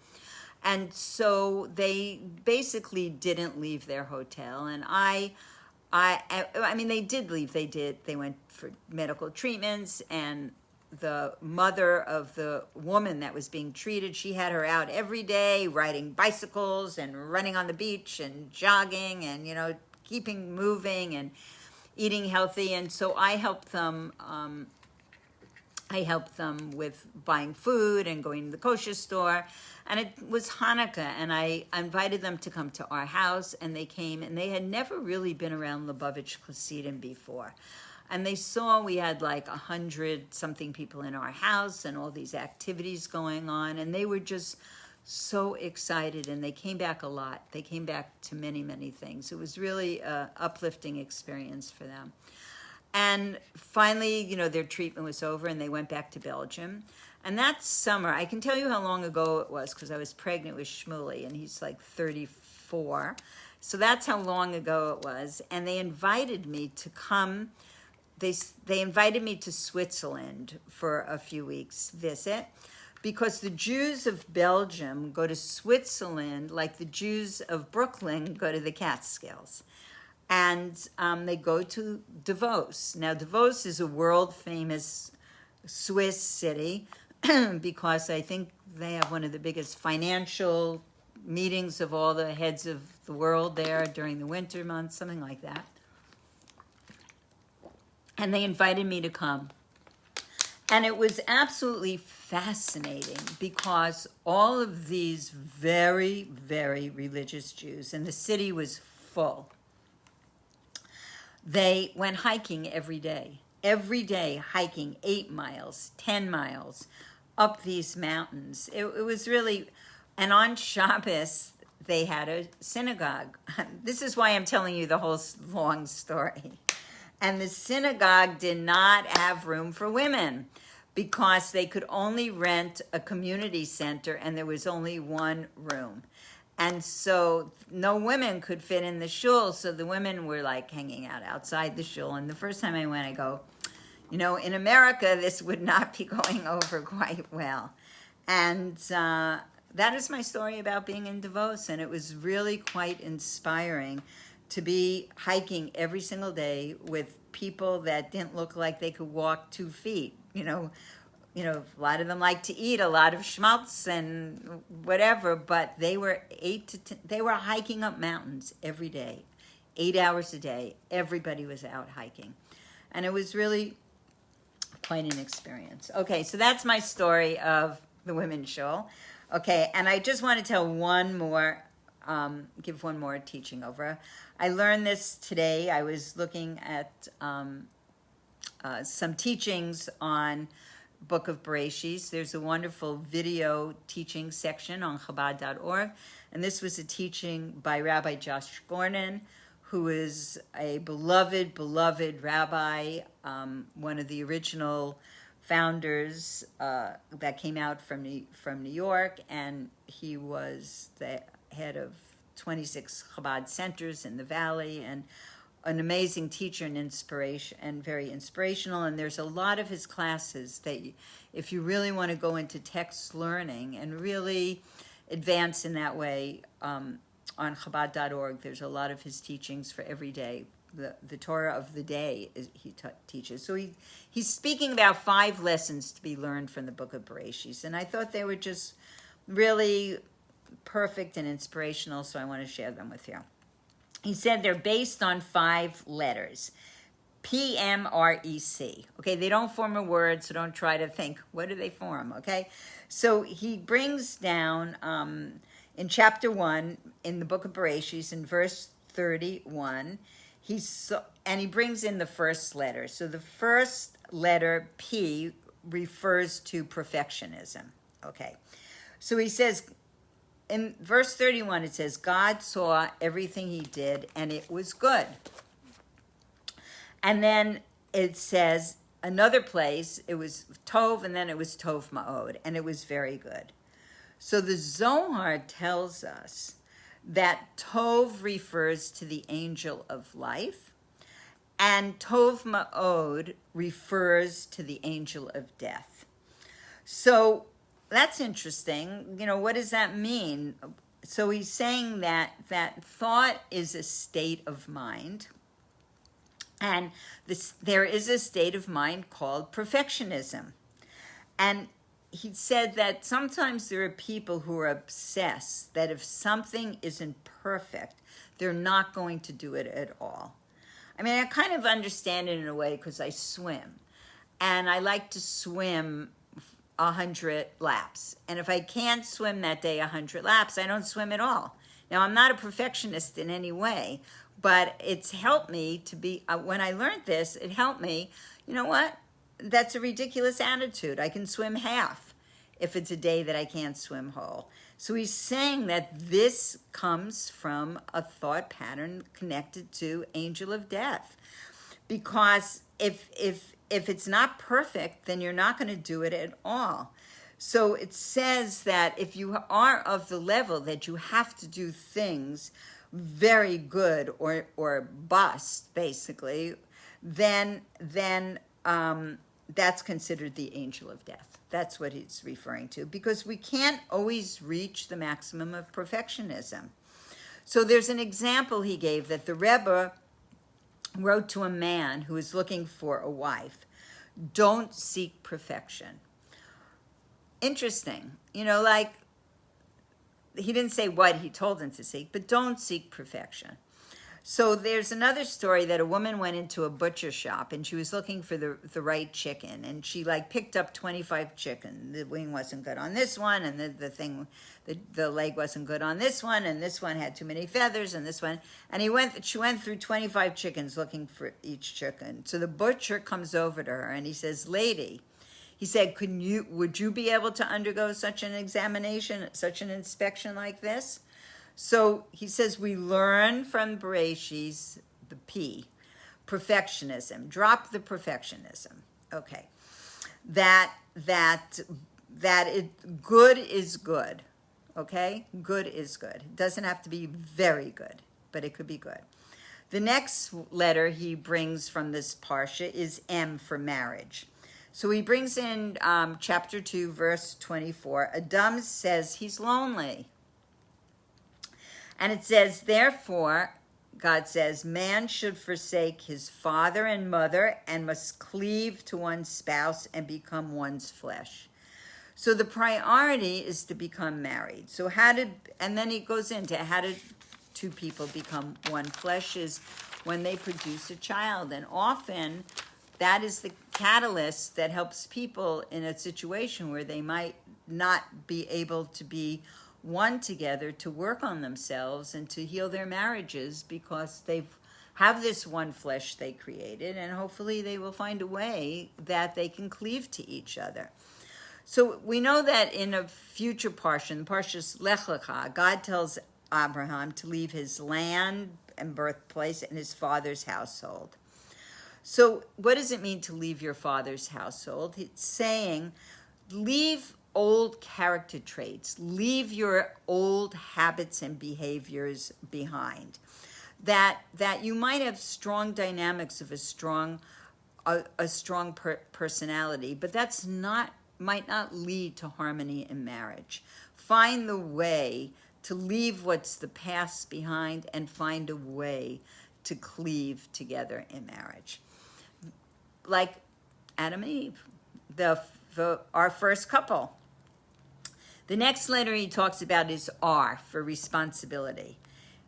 Speaker 1: And so they basically didn't leave their hotel. And I I mean, they did leave. They went for medical treatments, and the mother of the woman that was being treated, she had her out every day riding bicycles and running on the beach and jogging and, keeping moving and eating healthy. And so I helped them. I helped them with buying food and going to the kosher store. And it was Hanukkah, and I invited them to come to our house, and they came, and they had never really been around Lubavitch Hasidim before. And they saw we had like 100-something people in our house and all these activities going on, and they were just so excited, and they came back a lot. They came back to many, many things. It was really an uplifting experience for them. And finally, their treatment was over, and they went back to Belgium. And that summer, I can tell you how long ago it was, because I was pregnant with Shmuley, and he's like 34. So that's how long ago it was. And they invited me to come. They invited me to Switzerland for a few weeks visit, because the Jews of Belgium go to Switzerland like the Jews of Brooklyn go to the Catskills. And they go to Davos. Now, Davos is a world-famous Swiss city because I think they have one of the biggest financial meetings of all the heads of the world there during the winter months, something like that. And they invited me to come. And it was absolutely fascinating because all of these very, very religious Jews, and the city was full, they went hiking every day hiking 8 miles, 10 miles up these mountains. It was really, and on Shabbos, they had a synagogue. This is why I'm telling you the whole long story. And the synagogue did not have room for women because they could only rent a community center, and there was only one room. And so no women could fit in the shul, so the women were like hanging out outside the shul. And the first time I went, I go, in America, this would not be going over quite well. And that is my story about being in Davos, and it was really quite inspiring to be hiking every single day with people that didn't look like they could walk 2 feet. A lot of them like to eat a lot of schmaltz and whatever, but they were they were hiking up mountains every day, 8 hours a day. Everybody was out hiking. And it was really quite an experience. Okay, so that's my story of the women's shul. Okay, and I just want to tell give one more teaching over. I learned this today. I was looking at some teachings on Book of Bereishis. There's a wonderful video teaching section on Chabad.org. And this was a teaching by Rabbi Josh Gorman, who is a beloved rabbi, one of the original founders that came out from New York. And he was the head of 26 Chabad centers in the Valley, and an amazing teacher and inspiration, and very inspirational. And there's a lot of his classes that if you really want to go into text learning and really advance in that way, on Chabad.org, there's a lot of his teachings for every day. The Torah of the day he teaches. So he's speaking about 5 lessons to be learned from the Book of Bereishis. And I thought they were just really perfect and inspirational, so I want to share them with you. He said they're based on 5 letters. PMREC. Okay, they don't form a word, so don't try to think, what do they form, okay? So he brings down, in chapter 1, in the Book of Bereishis, in verse 31, he brings in the first letter. So the first letter, P, refers to perfectionism, okay? So he says, in verse 31, it says, God saw everything he did, and it was good. And then it says, another place, it was Tov, and then it was Tov Ma'od, and it was very good. So the Zohar tells us that Tov refers to the angel of life, and Tov Ma'od refers to the angel of death. So that's interesting. What does that mean? So he's saying that thought is a state of mind, And there is a state of mind called perfectionism. And he said that sometimes there are people who are obsessed that if something isn't perfect, they're not going to do it at all. I mean, I kind of understand it in a way because I swim. And I like to swim 100 laps. And if I can't swim that day 100 laps, I don't swim at all. Now, I'm not a perfectionist in any way, but it's helped me to be, when I learned this, it helped me, you know what? That's a ridiculous attitude. I can swim half if it's a day that I can't swim whole. So he's saying that this comes from a thought pattern connected to angel of death. Because if it's not perfect, then you're not going to do it at all. So it says that if you are of the level that you have to do things very good or bust, basically, then that's considered the angel of death. That's what he's referring to, because we can't always reach the maximum of perfectionism. So there's an example he gave that the Rebbe wrote to a man who is looking for a wife. Don't seek perfection. Interesting. You know, like, he didn't say what he told him to seek, but don't seek perfection. So there's another story that a woman went into a butcher shop and she was looking for the right chicken, and she like picked up 25 chicken. The wing wasn't good on this one, and the leg wasn't good on this one, and this one had too many feathers, and this one, and she went through 25 chickens looking for each chicken. So the butcher comes over to her and he says, "Lady," he said, would you be able to undergo such an examination, such an inspection like this? So he says, we learn from Bereishis, the P, perfectionism. Drop the perfectionism. Okay. That good is good. Okay? Good is good. It doesn't have to be very good, but it could be good. The next letter he brings from this parsha is M for marriage. So he brings in chapter 2, verse 24. Adam says he's lonely. And it says, therefore, God says, man should forsake his father and mother and must cleave to one's spouse and become one's flesh. So the priority is to become married. So and then he goes into how did two people become one flesh is when they produce a child. And often that is the catalyst that helps people in a situation where they might not be able to be one together to work on themselves and to heal their marriages, because they have this one flesh they created, and hopefully they will find a way that they can cleave to each other. So we know that in a future parsha, Parshas Lech Lecha, God tells Abraham to leave his land and birthplace and his father's household. So what does it mean to leave your father's household? It's saying leave old character traits, leave your old habits and behaviors behind. That you might have strong dynamics of a strong personality, but might not lead to harmony in marriage. Find the way to leave what's the past behind and find a way to cleave together in marriage. Like Adam and Eve, our first couple. The next letter he talks about is R for responsibility.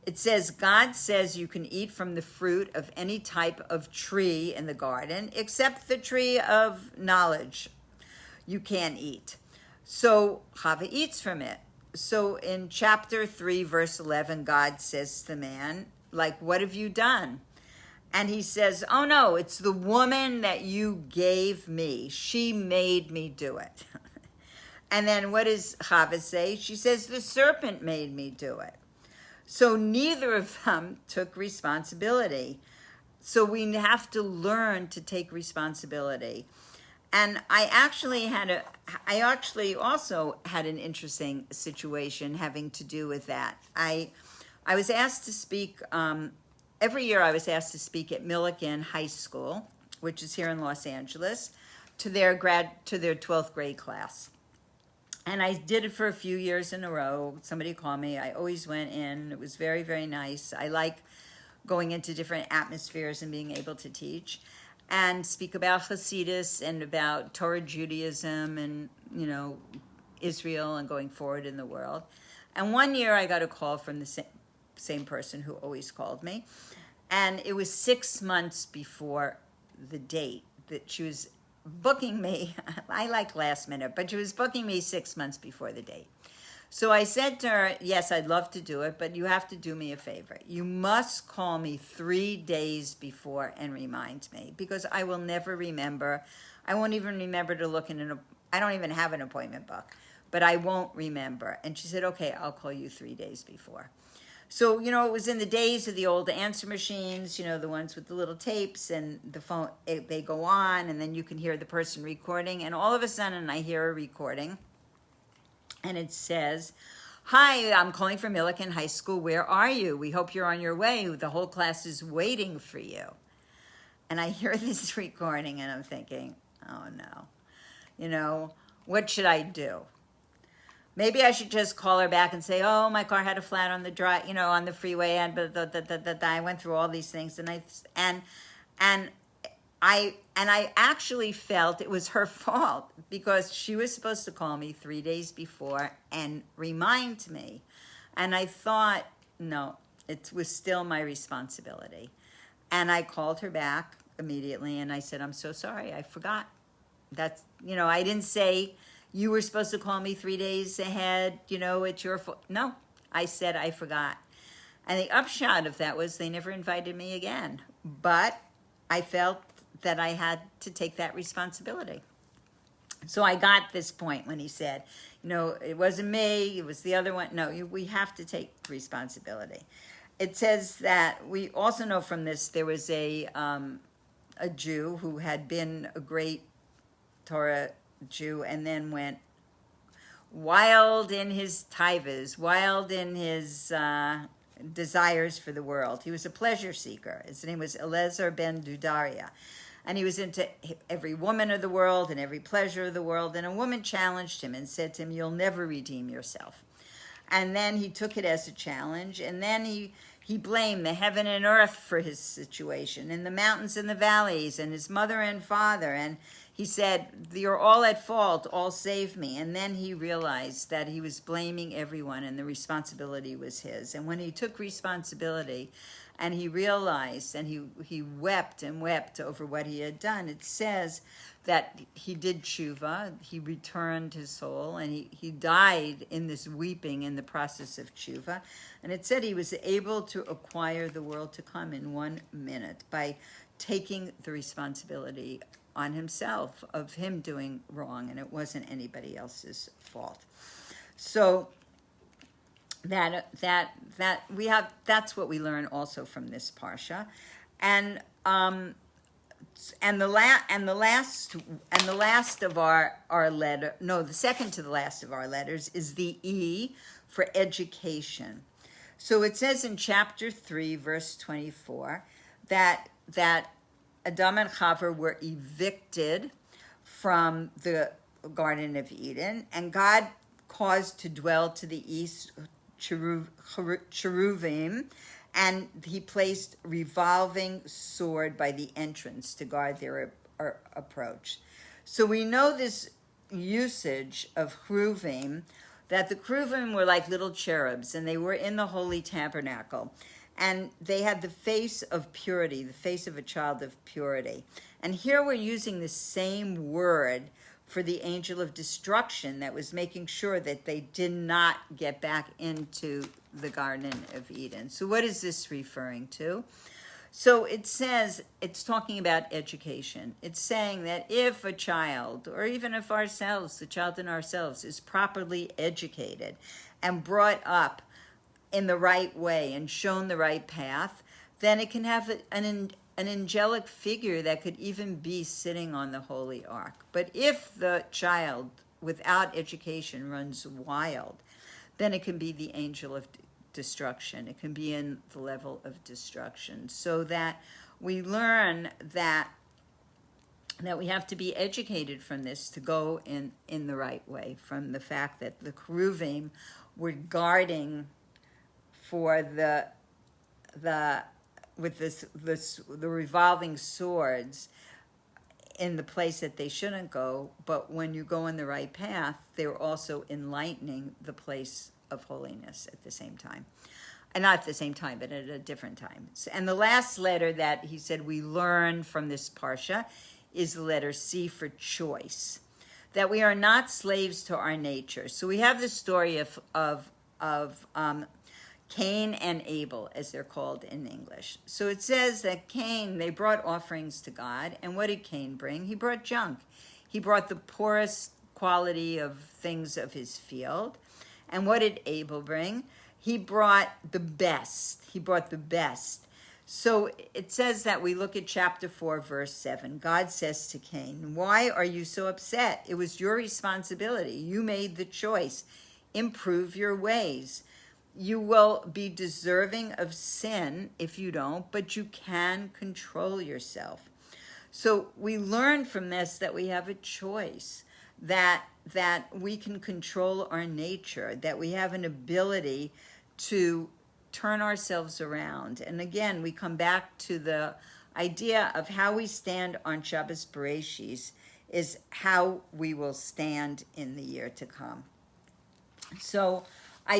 Speaker 1: It says, God says you can eat from the fruit of any type of tree in the garden, except the tree of knowledge you can't eat. So Chava eats from it. So in chapter 3, verse 11, God says to man, like, what have you done? And he says, oh no, it's the woman that you gave me. She made me do it. And then what does Chava say? She says, the serpent made me do it. So neither of them took responsibility. So we have to learn to take responsibility. And I actually also had an interesting situation having to do with that. I was asked to speak, every year I was asked to speak at Millikan High School, which is here in Los Angeles, to their 12th grade class. And I did it for a few years in a row. Somebody called me. I always went in. It was very, very nice. I like going into different atmospheres and being able to teach and speak about Hasidus and about Torah Judaism and, Israel and going forward in the world. And one year I got a call from the same person who always called me. And it was 6 months before the date that she was booking me. I like last minute, but she was booking me 6 months before the date. So I said to her, yes, I'd love to do it, but you have to do me a favor. You must call me 3 days before and remind me, because I will never remember. I won't even remember to look in I don't even have an appointment book, but I won't remember. And she said, okay, I'll call you 3 days before. So, it was in the days of the old answer machines, the ones with the little tapes and the phone, they go on and then you can hear the person recording. And all of a sudden I hear a recording and it says, hi, I'm calling from Milliken High School. Where are you? We hope you're on your way. The whole class is waiting for you. And I hear this recording and I'm thinking, oh no, what should I do? Maybe I should just call her back and say, oh, my car had a flat on the drive, on the freeway, and I went through all these things, and I actually felt it was her fault, because she was supposed to call me 3 days before and remind me, and I thought, no, it was still my responsibility, and I called her back immediately, and I said, I'm so sorry, I forgot. That's, I didn't say, you were supposed to call me 3 days ahead, it's your fault. No, I said I forgot. And the upshot of that was they never invited me again. But I felt that I had to take that responsibility. So I got this point when he said, it wasn't me, it was the other one. No, we have to take responsibility. It says that we also know from this, there was a Jew who had been a great Torah Jew and then went wild in his taivas, wild in his desires for the world. He was a pleasure seeker. His name was Eliezer ben Dudaria. And he was into every woman of the world and every pleasure of the world. And a woman challenged him and said to him, you'll never redeem yourself. And then he took it as a challenge. And then he blamed the heaven and earth for his situation, and the mountains and the valleys, and his mother and father. And he said, you're all at fault, all save me. And then he realized that he was blaming everyone and the responsibility was his. And when he took responsibility and he realized, and he wept and wept over what he had done, it says that he did tshuva, he returned his soul, and he died in this weeping in the process of tshuva. And it said he was able to acquire the world to come in 1 minute by taking the responsibility on himself of him doing wrong, and it wasn't anybody else's fault. So that's what we learn also from this parsha, and the last of our letter, no, the second to the last of our letters is the E for education. So it says in chapter 3, verse 24, that Adam and Chava were evicted from the Garden of Eden, and God caused to dwell to the east cheruvim, and he placed revolving sword by the entrance to guard their approach. So we know this usage of cheruvim, that the cheruvim were like little cherubs, and they were in the holy tabernacle. And they had the face of purity, the face of a child of purity. And here we're using the same word for the angel of destruction that was making sure that they did not get back into the Garden of Eden. So what is this referring to? So it says, it's talking about education. It's saying that if a child, or even if ourselves, the child in ourselves, is properly educated and brought up in the right way and shown the right path, then it can have an angelic figure that could even be sitting on the holy ark. But if the child without education runs wild, then it can be the angel of destruction. It can be in the level of destruction. So that we learn that we have to be educated from this to go in the right way, from the fact that the cheruvim were guarding for the with the revolving swords in the place that they shouldn't go, but when you go in the right path, they're also enlightening the place of holiness at the same time. And not at the same time, but at a different time. And the last letter that he said we learn from this parsha is the letter C for choice, that we are not slaves to our nature. So we have the story of Cain and Abel, as they're called in English. So it says that Cain, they brought offerings to God, and what did Cain bring? He brought junk. He brought the poorest quality of things of his field. And what did Abel bring? He brought the best. He brought the best. So it says that we look at chapter 4, verse 7. God says to Cain, "Why are you so upset? It was your responsibility. You made the choice. Improve your ways. You will be deserving of sin if you don't, but you can control yourself." So we learn from this that we have a choice, that we can control our nature, that we have an ability to turn ourselves around. And again, we come back to the idea of how we stand on Shabbos Bereishis is how we will stand in the year to come. So I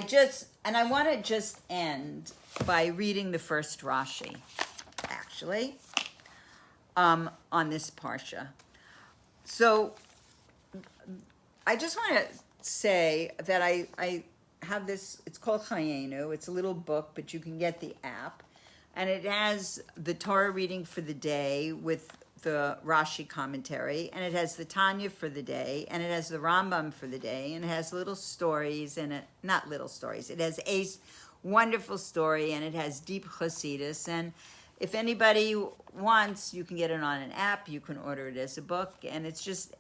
Speaker 1: want to just end by reading the first Rashi, actually, on this parsha. So I just want to say that I have this, it's called Chayenu. It's a little book, but you can get the app. And it has the Torah reading for the day with the Rashi commentary, and it has the Tanya for the day, and it has the Rambam for the day, and it has little stories in it, not little stories, it has a wonderful story, and it has deep Chassidus, and if anybody wants, you can get it on an app, you can order it as a book, and it's just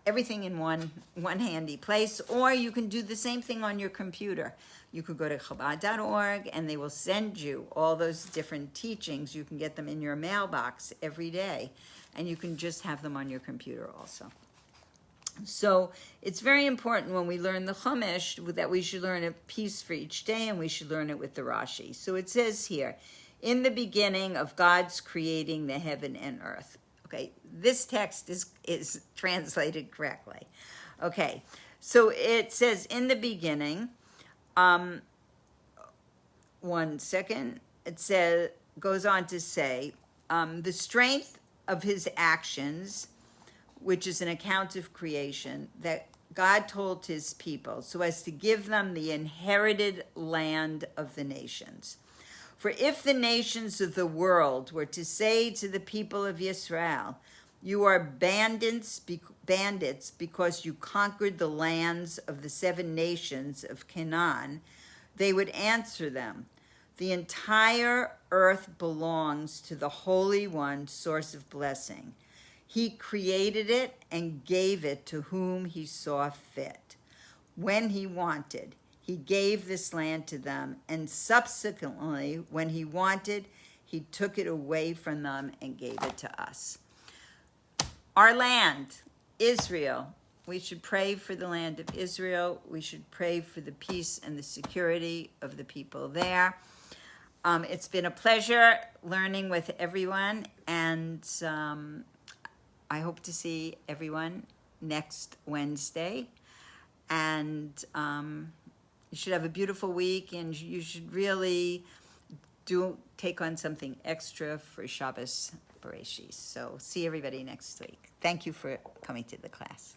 Speaker 1: everything in one handy place, or you can do the same thing on your computer. You could go to Chabad.org and they will send you all those different teachings. You can get them in your mailbox every day, and you can just have them on your computer also. So it's very important when we learn the Chumash that we should learn a piece for each day, and we should learn it with the Rashi. So it says here, in the beginning of God's creating the heaven and earth. Okay, this text is translated correctly. Okay, so it says in the beginning, one second, goes on to say, the strength of his actions, which is an account of creation, that God told his people so as to give them the inherited land of the nations. For if the nations of the world were to say to the people of Israel, "You are bandits because you conquered the lands of the 7 nations of Canaan," they would answer them, "The entire earth belongs to the Holy One, source of blessing. He created it and gave it to whom he saw fit. When he wanted, he gave this land to them, and subsequently, when he wanted, he took it away from them and gave it to us." Our land, Israel. We should pray for the land of Israel. We should pray for the peace and the security of the people there. It's been a pleasure learning with everyone, and I hope to see everyone next Wednesday. And you should have a beautiful week, and you should really take on something extra for Shabbos Bereishis. So see everybody next week. Thank you for coming to the class.